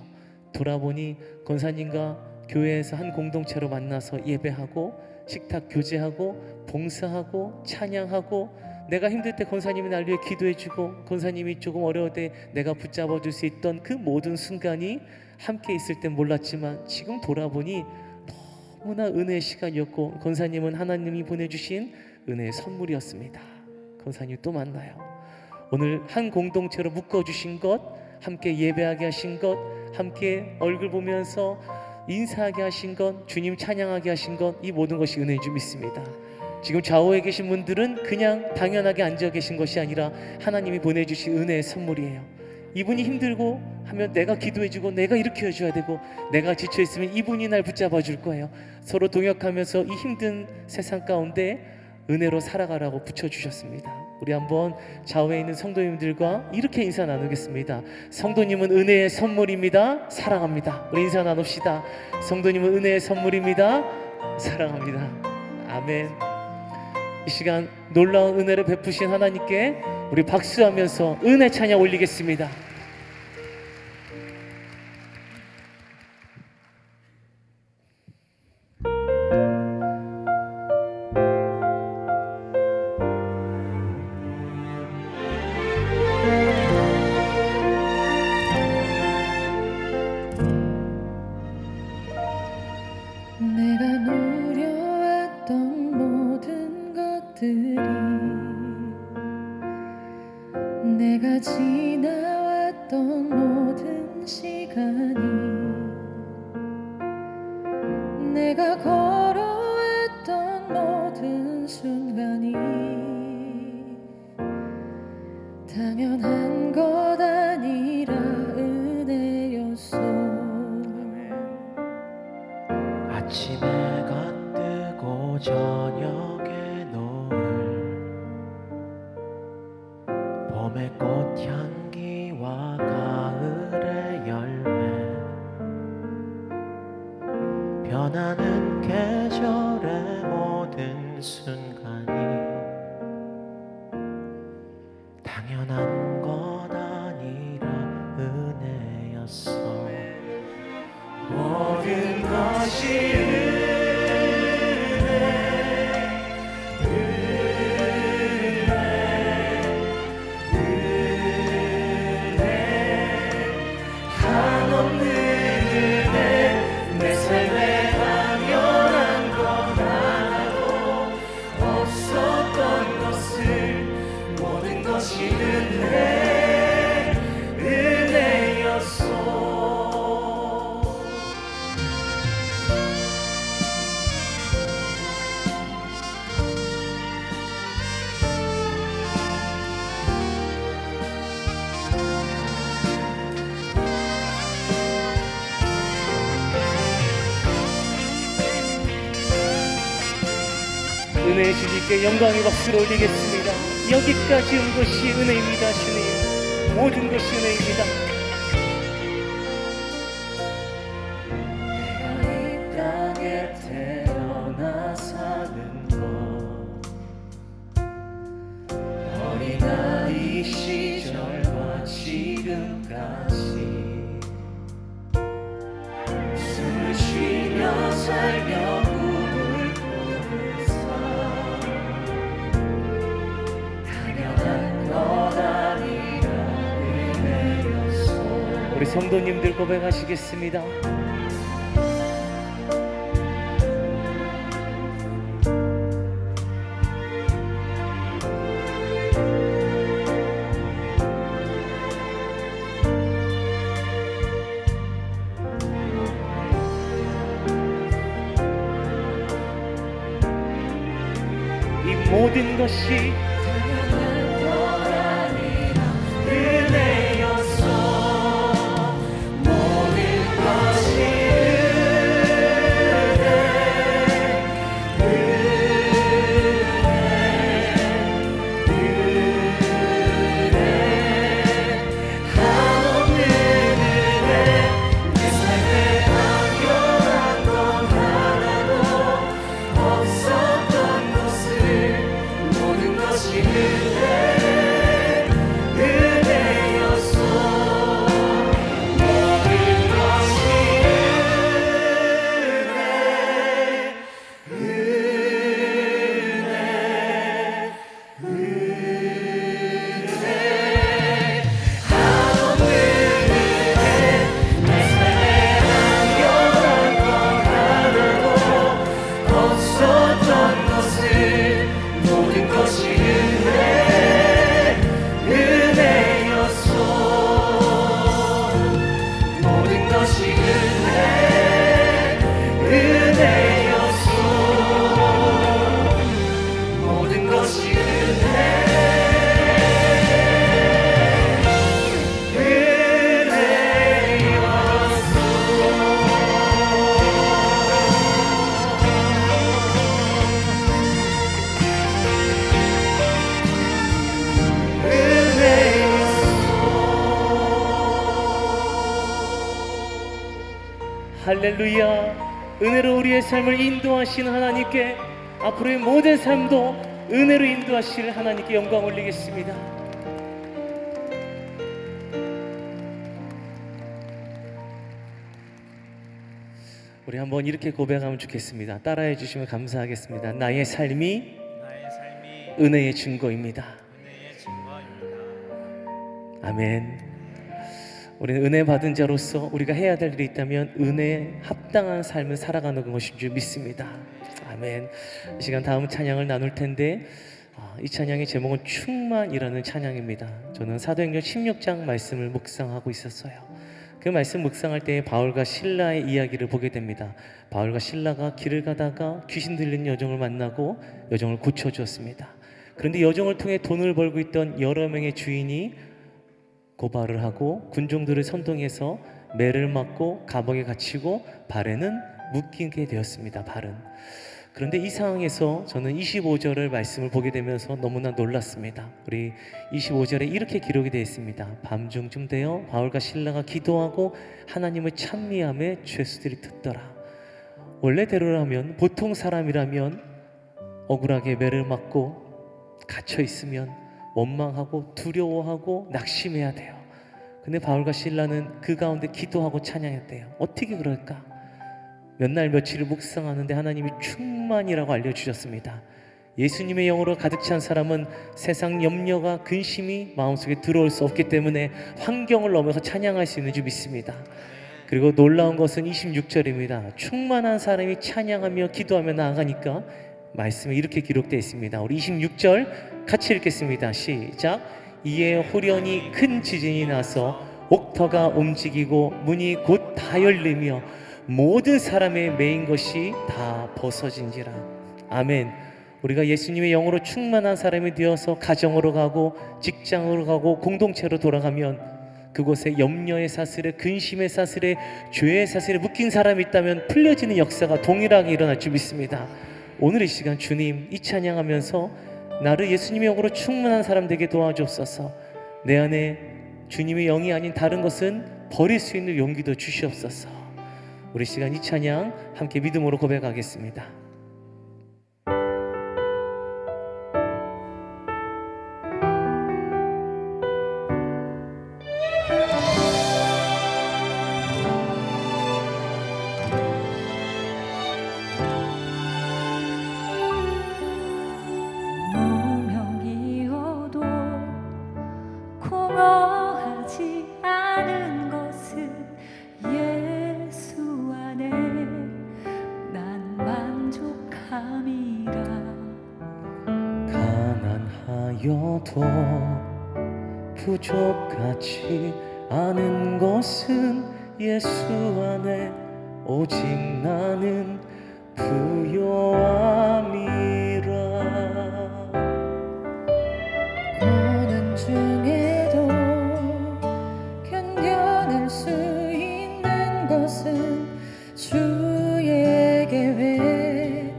돌아보니 권사님과 교회에서 한 공동체로 만나서 예배하고 식탁 교제하고 봉사하고 찬양하고, 내가 힘들 때 권사님이 날 위해 기도해주고, 권사님이 조금 어려울 때 내가 붙잡아줄 수 있던 그 모든 순간이 함께 있을 땐 몰랐지만 지금 돌아보니 너무나 은혜의 시간이었고, 권사님은 하나님이 보내주신 은혜의 선물이었습니다. 권사님 또 만나요. 오늘 한 공동체로 묶어주신 것, 함께 예배하게 하신 것, 함께 얼굴 보면서 인사하게 하신 것, 주님 찬양하게 하신 것, 이 모든 것이 은혜인 줄 믿습니다. 지금 좌우에 계신 분들은 그냥 당연하게 앉아 계신 것이 아니라 하나님이 보내주신 은혜의 선물이에요. 이분이 힘들고 하면 내가 기도해주고 내가 이렇게 해줘야 되고, 내가 지쳐있으면 이분이 날 붙잡아 줄 거예요. 서로 동역하면서 이 힘든 세상 가운데 은혜로 살아가라고 붙여주셨습니다. 우리 한번 좌우에 있는 성도님들과 이렇게 인사 나누겠습니다. 성도님은 은혜의 선물입니다. 사랑합니다. 우리 인사 나눕시다. 성도님은 은혜의 선물입니다. 사랑합니다. 아멘. 이 시간 놀라운 은혜를 베푸신 하나님께 우리 박수하면서 은혜 찬양 올리겠습니다. 내가 누려왔던 모든 것들이, 내가 지나왔던 모든 시간이, 내가 걸어왔던 모든 순간이 당연한 것 아니라 은혜였어. 아침에 해가 뜨고 저녁에 노을, 봄의 꽃향기와 가을의 열매, 변하는 계절의 모든 순간이 당연한 것 아니라 은혜였어. 모든 것이 한없는 은혜, 내 삶에 당연한 것 하나도 없었던 것을, 모든 것이 은혜였어. 은혜의 주님께 영광의 박수를 올리겠습니다. 여기까지 온 것이 은혜입니다. 주님, 모든 것이 은혜입니다. 내가 이 땅에 태어나 사는 것, 어린아이 시절과 지금까지 숨을 쉬며 살며 꿈을 꾸는 삶, 당연한 것 아니라 은혜였어. 우리 성도님들 고백하시겠습니다. 이 모든 것이 당연한 것 아니라 은혜였어. 모든 것이 한없는 은혜, 내 삶에 당연한 것 하나도 없었던 것을, 모든 것이 할렐루야. 은혜로 우리의 삶을 인도하시는 하나님께 앞으로의 모든 삶도 은혜로 인도하실 하나님께 영광 올리겠습니다. 우리 한번 이렇게 고백하면 좋겠습니다. 따라해 주시면 감사하겠습니다. 나의 삶이 은혜의 증거입니다. 아멘. 우리는 은혜 받은 자로서 우리가 해야 될 일이 있다면 은혜에 합당한 삶을 살아가는 것인 줄 믿습니다. 아멘. 이 시간 다음 찬양을 나눌 텐데 이 찬양의 제목은 충만이라는 찬양입니다. 저는 사도행전 16장 말씀을 묵상하고 있었어요. 그 말씀 묵상할 때 바울과 실라의 이야기를 보게 됩니다. 바울과 실라가 길을 가다가 귀신 들린 여종을 만나고 여종을 고쳐주었습니다. 그런데 여종을 통해 돈을 벌고 있던 여러 명의 주인이 고발을 하고 군종들을 선동해서 매를 맞고 감옥에 갇히고 발에는 묶이게 되었습니다. 발은. 그런데 이 상황에서 저는 25절의 말씀을 보게 되면서 너무나 놀랐습니다. 우리 25절에 이렇게 기록이 되어 있습니다. 밤중쯤 되어 바울과 실라가 기도하고 하나님을 찬미하며 죄수들이 듣더라. 원래대로라면 보통 사람이라면 억울하게 매를 맞고 갇혀 있으면 원망하고 두려워하고 낙심해야 돼요. 근데 바울과 실라는 그 가운데 기도하고 찬양했대요. 어떻게 그럴까? 몇 날 며칠을 묵상하는데 하나님이 충만이라고 알려주셨습니다. 예수님의 영으로 가득 찬 사람은 세상 염려가 근심이 마음속에 들어올 수 없기 때문에 환경을 넘어서 찬양할 수 있는 줄 믿습니다. 그리고 놀라운 것은 26절입니다. 충만한 사람이 찬양하며 기도하며 나아가니까 말씀에 이렇게 기록되어 있습니다. 우리 26절 같이 읽겠습니다. 시작. 이에 호련히 큰 지진이 나서 옥터가 움직이고 문이 곧 다 열리며 모든 사람의 매인 것이 다 벗어진지라. 아멘. 우리가 예수님의 영으로 충만한 사람이 되어서 가정으로 가고 직장으로 가고 공동체로 돌아가면 그곳에 염려의 사슬에 근심의 사슬에 죄의 사슬에 묶인 사람이 있다면 풀려지는 역사가 동일하게 일어날 줄 믿습니다. 오늘 이 시간 주님 이 찬양하면서 나를 예수님의 영으로 충만한 사람 되게 도와주옵소서. 내 안에 주님의 영이 아닌 다른 것은 버릴 수 있는 용기도 주시옵소서. 우리 시간 이 찬양 함께 믿음으로 고백하겠습니다. 무명이어도 공허하지 않은 것은 예수 안에 난 만족함이라. 가난하여도 부족하지 않은 것은 예수 안에 오직 나는 부요함이라. 고난 중에도 견뎌낼 수 있는 것은 주의 계획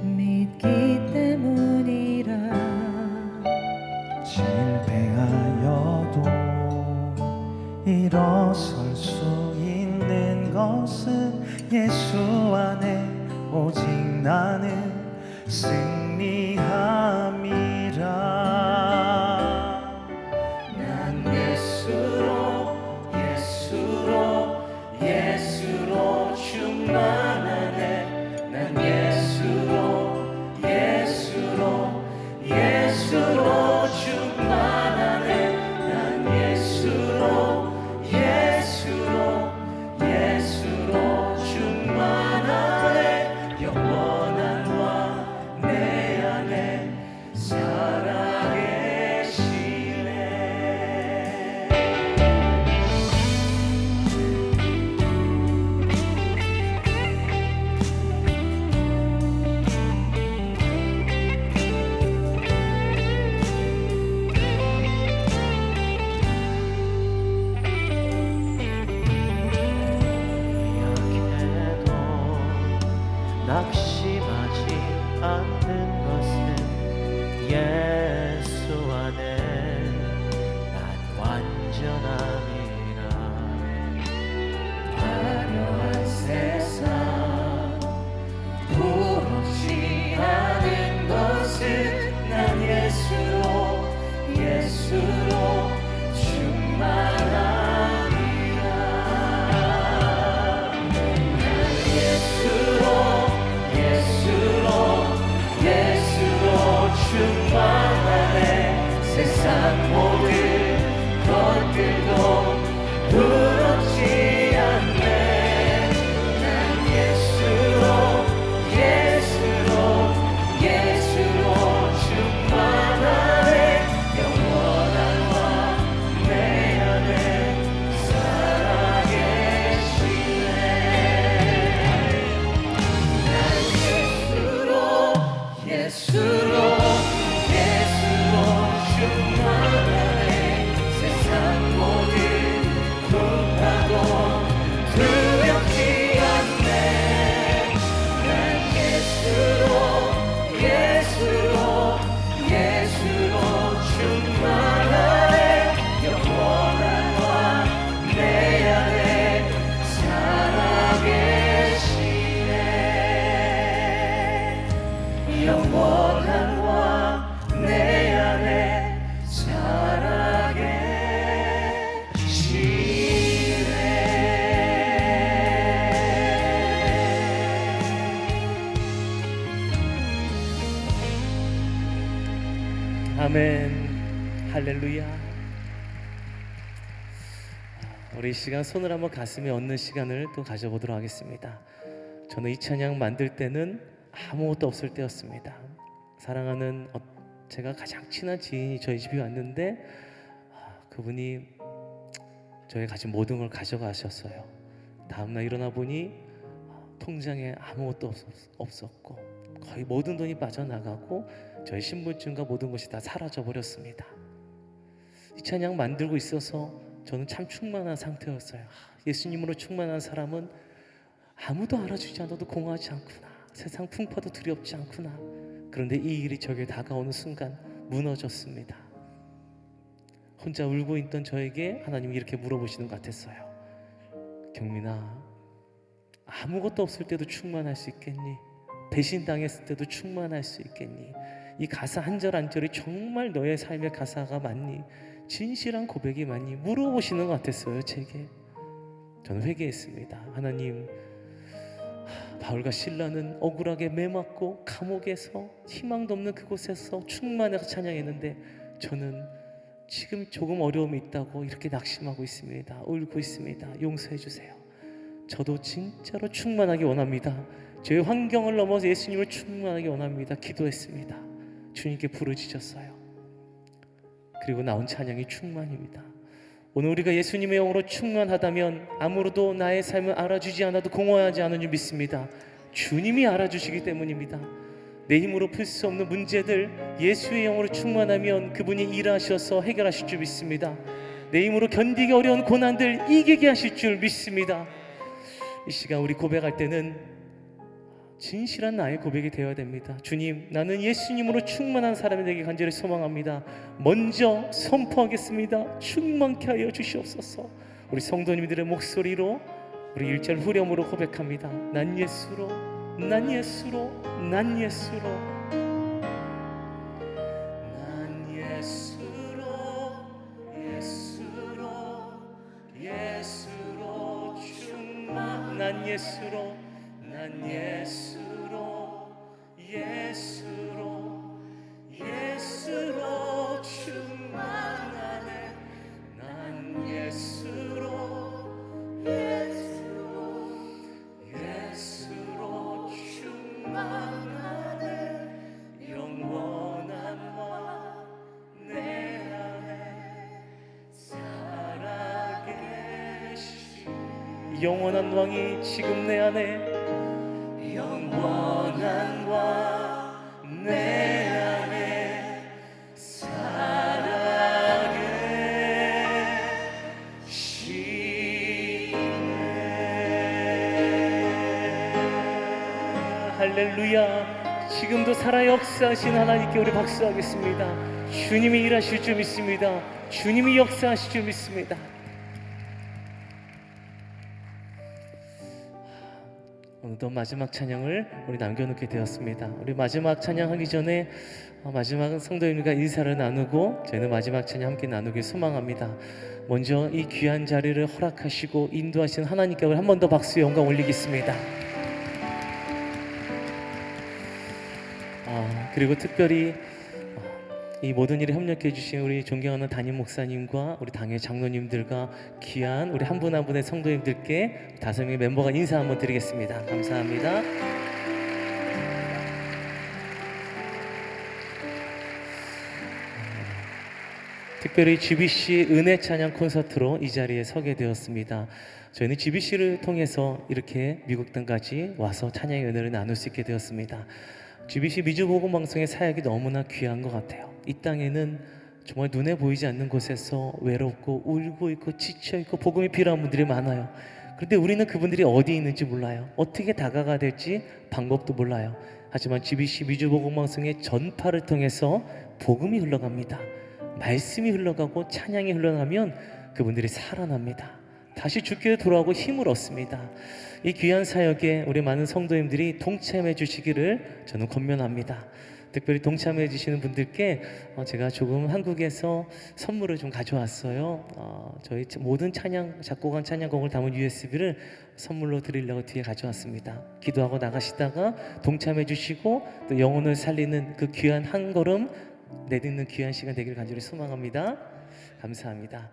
믿기 때문이라. 실패하여도 일어설 수 있는 것은 예수 안에 오직 나는 승리함이라. 난 예수로 충만하네. 난 예수로 충만하네. 난 예수로 충만하네. 영원한 왕 내 안에 살아계시네. 온전함이라 화려한 세상 부럽지 않은 것은 난 예수로 충만함이라 예수로 충만하네 세상 모든 것들도 부럽지 않네 난 예수로 충만하네 영원한 왕 내 안에 살아계시네 난 예수로 충만하네 세상 모든 풍파도 두렵지 않네 난 예수로 충만하네 영원한 왕 내 안에 살아계시네 영원한 왕 내 안에 아멘. 할렐루야. 우리 이 시간 손을 한번 가슴에 얹는 시간을 또 가져보도록 하겠습니다. 저는 이 찬양 만들 때는 아무것도 없을 때였습니다. 사랑하는 제가 가장 친한 지인이 저희 집에 왔는데 그분이 저희 가진 모든 걸 가져가셨어요. 다음날 일어나 보니 통장에 아무것도 없었고 거의 모든 돈이 빠져나가고 저희 신분증과 모든 것이 다 사라져 버렸습니다. 이 찬양 만들고 있어서 저는 참 충만한 상태였어요. 예수님으로 충만한 사람은 아무도 알아주지 않아도 공허하지 않구나. 세상 풍파도 두렵지 않구나. 그런데 이 일이 저에게 다가오는 순간 무너졌습니다. 혼자 울고 있던 저에게 하나님이 이렇게 물어보시는 것 같았어요. 경민아, 아무것도 없을 때도 충만할 수 있겠니? 배신당했을 때도 충만할 수 있겠니? 이 가사 한 절 한 절이 정말 너의 삶의 가사가 맞니? 진실한 고백이 맞니? 물어보시는 것 같았어요. 제게. 저는 회개했습니다. 하나님, 바울과 실라는 억울하게 매맞고 감옥에서 희망도 없는 그곳에서 충만해서 찬양했는데 저는 지금 조금 어려움이 있다고 이렇게 낙심하고 있습니다. 울고 있습니다. 용서해 주세요. 저도 진짜로 충만하게 원합니다. 저의 환경을 넘어서 예수님을 충만하게 원합니다. 기도했습니다. 주님께 부르짖었어요. 그리고 나온 찬양이 충만입니다. 오늘 우리가 예수님의 영으로 충만하다면 아무로도 나의 삶을 알아주지 않아도 공허하지 않은 줄 믿습니다. 주님이 알아주시기 때문입니다. 내 힘으로 풀 수 없는 문제들 예수의 영으로 충만하면 그분이 일하셔서 해결하실 줄 믿습니다. 내 힘으로 견디기 어려운 고난들 이기게 하실 줄 믿습니다. 이 시간 우리 고백할 때는 진실한 나의 고백이 되어야 됩니다. 주님, 나는 예수님으로 충만한 사람이 되기 간절히 소망합니다. 먼저 선포하겠습니다. 충만케 하여 주시옵소서. 우리 성도님들의 목소리로 우리 1절 후렴으로 고백합니다. 난 예수로, 난 예수로, 난 예수로, 난 예수로 충만 난 예수로, 난 예수로 충만하네 난 예수로 충만하네 영원한 왕 내 안에 살아계시 영원한 왕이 지금 내 안에 영원한 왕 내 안에 살아계시네 할렐루야. 지금도 살아 역사하신 하나님께 우리 박수하겠습니다. 주님이 일하실 줄 믿습니다. 주님이 역사하실 줄 믿습니다. 오늘도 마지막 찬양을 우리 남겨놓게 되었습니다. 우리 마지막 찬양하기 전에 마지막 성도님과 인사를 나누고 저희는 마지막 찬양 함께 나누길 소망합니다. 먼저 이 귀한 자리를 허락하시고 인도하신 하나님께 한 번 더 박수 영광 올리겠습니다. 그리고 특별히 이 모든 일에 협력해 주신 우리 존경하는 담임 목사님과 우리 당회 장로님들과 귀한 우리 한 분 한 분의 성도님들께 5명의 멤버가 인사 한번 드리겠습니다. 감사합니다. 특별히 GBC 은혜 찬양 콘서트로 이 자리에 서게 되었습니다. 저희는 GBC를 통해서 이렇게 미국 땅까지 와서 찬양의 은혜를 나눌 수 있게 되었습니다. GBC 미주복음방송의 사역이 너무나 귀한 것 같아요. 이 땅에는 정말 눈에 보이지 않는 곳에서 외롭고 울고 있고 지쳐있고 복음이 필요한 분들이 많아요. 그런데 우리는 그분들이 어디 있는지 몰라요. 어떻게 다가가야 될지 방법도 몰라요. 하지만 GBC 미주복음방송의 전파를 통해서 복음이 흘러갑니다. 말씀이 흘러가고 찬양이 흘러가면 그분들이 살아납니다. 다시 주께로 돌아오고 힘을 얻습니다. 이 귀한 사역에 우리 많은 성도님들이 동참해 주시기를 저는 권면합니다. 특별히 동참해 주시는 분들께 제가 조금 한국에서 선물을 좀 가져왔어요. 저희 모든 찬양 작곡한 찬양곡을 담은 USB를 선물로 드리려고 뒤에 가져왔습니다. 기도하고 나가시다가 동참해 주시고 또 영혼을 살리는 그 귀한 한 걸음 내딛는 귀한 시간 되기를 간절히 소망합니다. 감사합니다.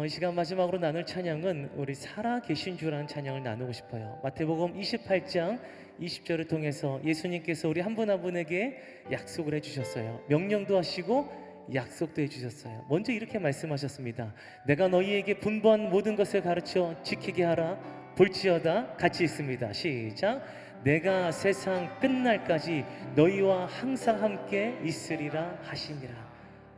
이 시간 마지막으로 나눌 찬양은 우리 살아계신 주라는 찬양을 나누고 싶어요. 마태복음 28장 20절을 통해서 예수님께서 우리 한 분 한 분에게 약속을 해주셨어요. 명령도 하시고 약속도 해주셨어요. 먼저 이렇게 말씀하셨습니다. 내가 너희에게 분부한 모든 것을 가르쳐 지키게 하라. 볼지어다 같이 있습니다. 시작. 내가 세상 끝날까지 너희와 항상 함께 있으리라 하시니라.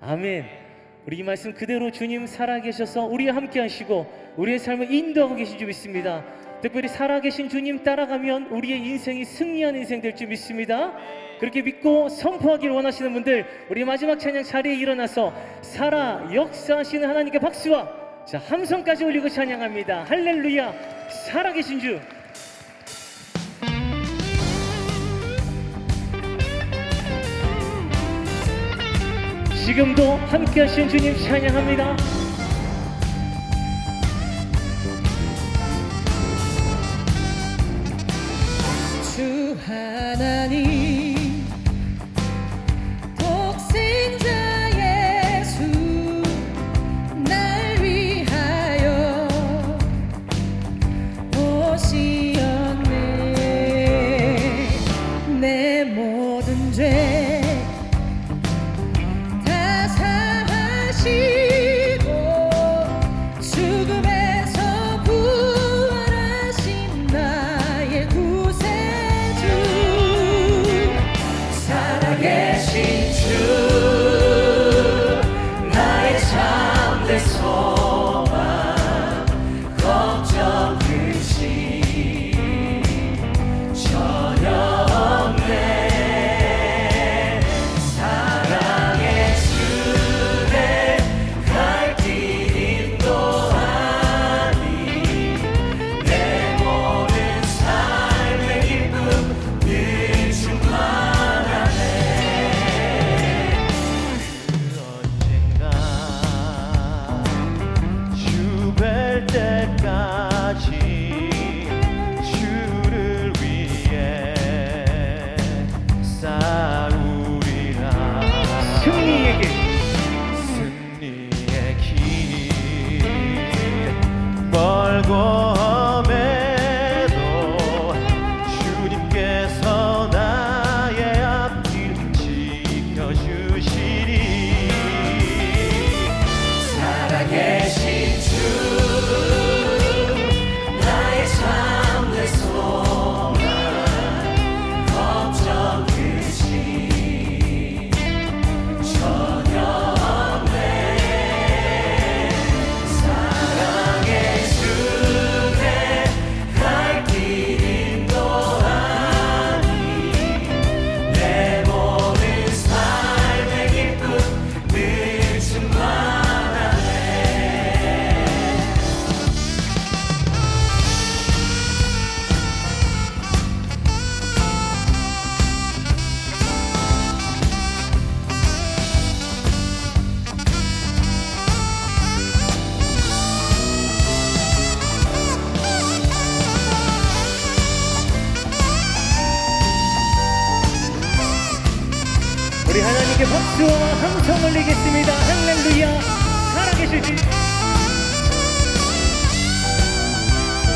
아멘. 우리 이 말씀 그대로 주님 살아계셔서 우리와 함께 하시고 우리의 삶을 인도하고 계신 줄 믿습니다. 특별히 살아계신 주님 따라가면 우리의 인생이 승리하는 인생 될 줄 믿습니다. 그렇게 믿고 선포하기를 원하시는 분들, 우리 마지막 찬양 자리에 일어나서 살아 역사하시는 하나님께 박수와 함성까지 올리고 찬양합니다. 할렐루야. 살아계신 주. 지금도 함께 하신 주님 찬양합니다. 주 하나님 독생자 예수 날 위하여 오시었네. 내 모든 죄 다 사하시고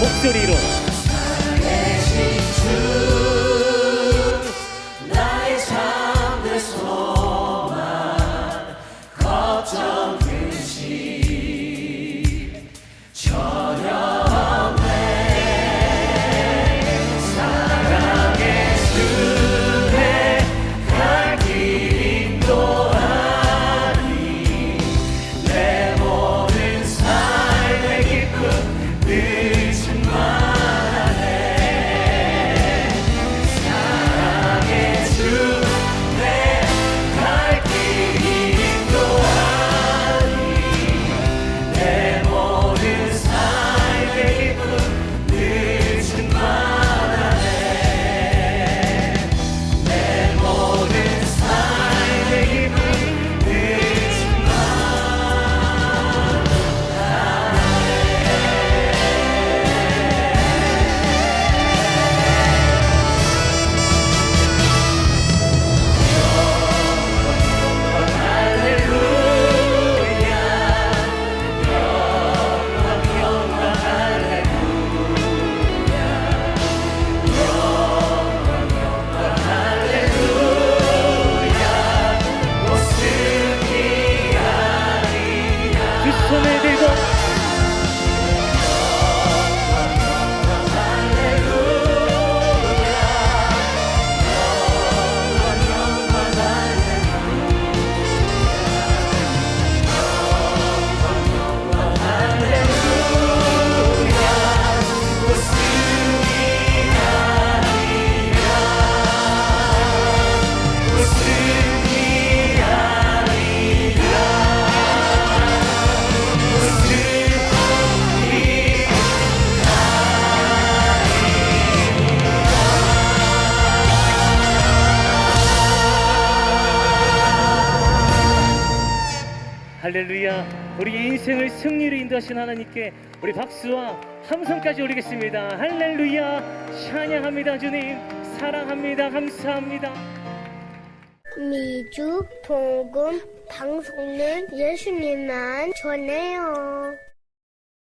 목소리로 살아계신 주 나의 참된 소망 걱정 근심 전혀 없네 사랑의 주에 갈 길 인도하니 내 모든 삶의 기쁨 늘 충만하네 사랑의 주 내 갈 길 인도하니 내 모든 삶의 기쁨 늘 충만하네 내 모든 삶의 기쁨 늘 두 손을 들고 할렐루야. 우리 인생을 승리로 인도하신 하나님께 우리 박수와 함성까지 올리겠습니다. 할렐루야. 찬양합니다. 주님 사랑합니다. 감사합니다. 미주 복음 방송은 예수님만 전해요.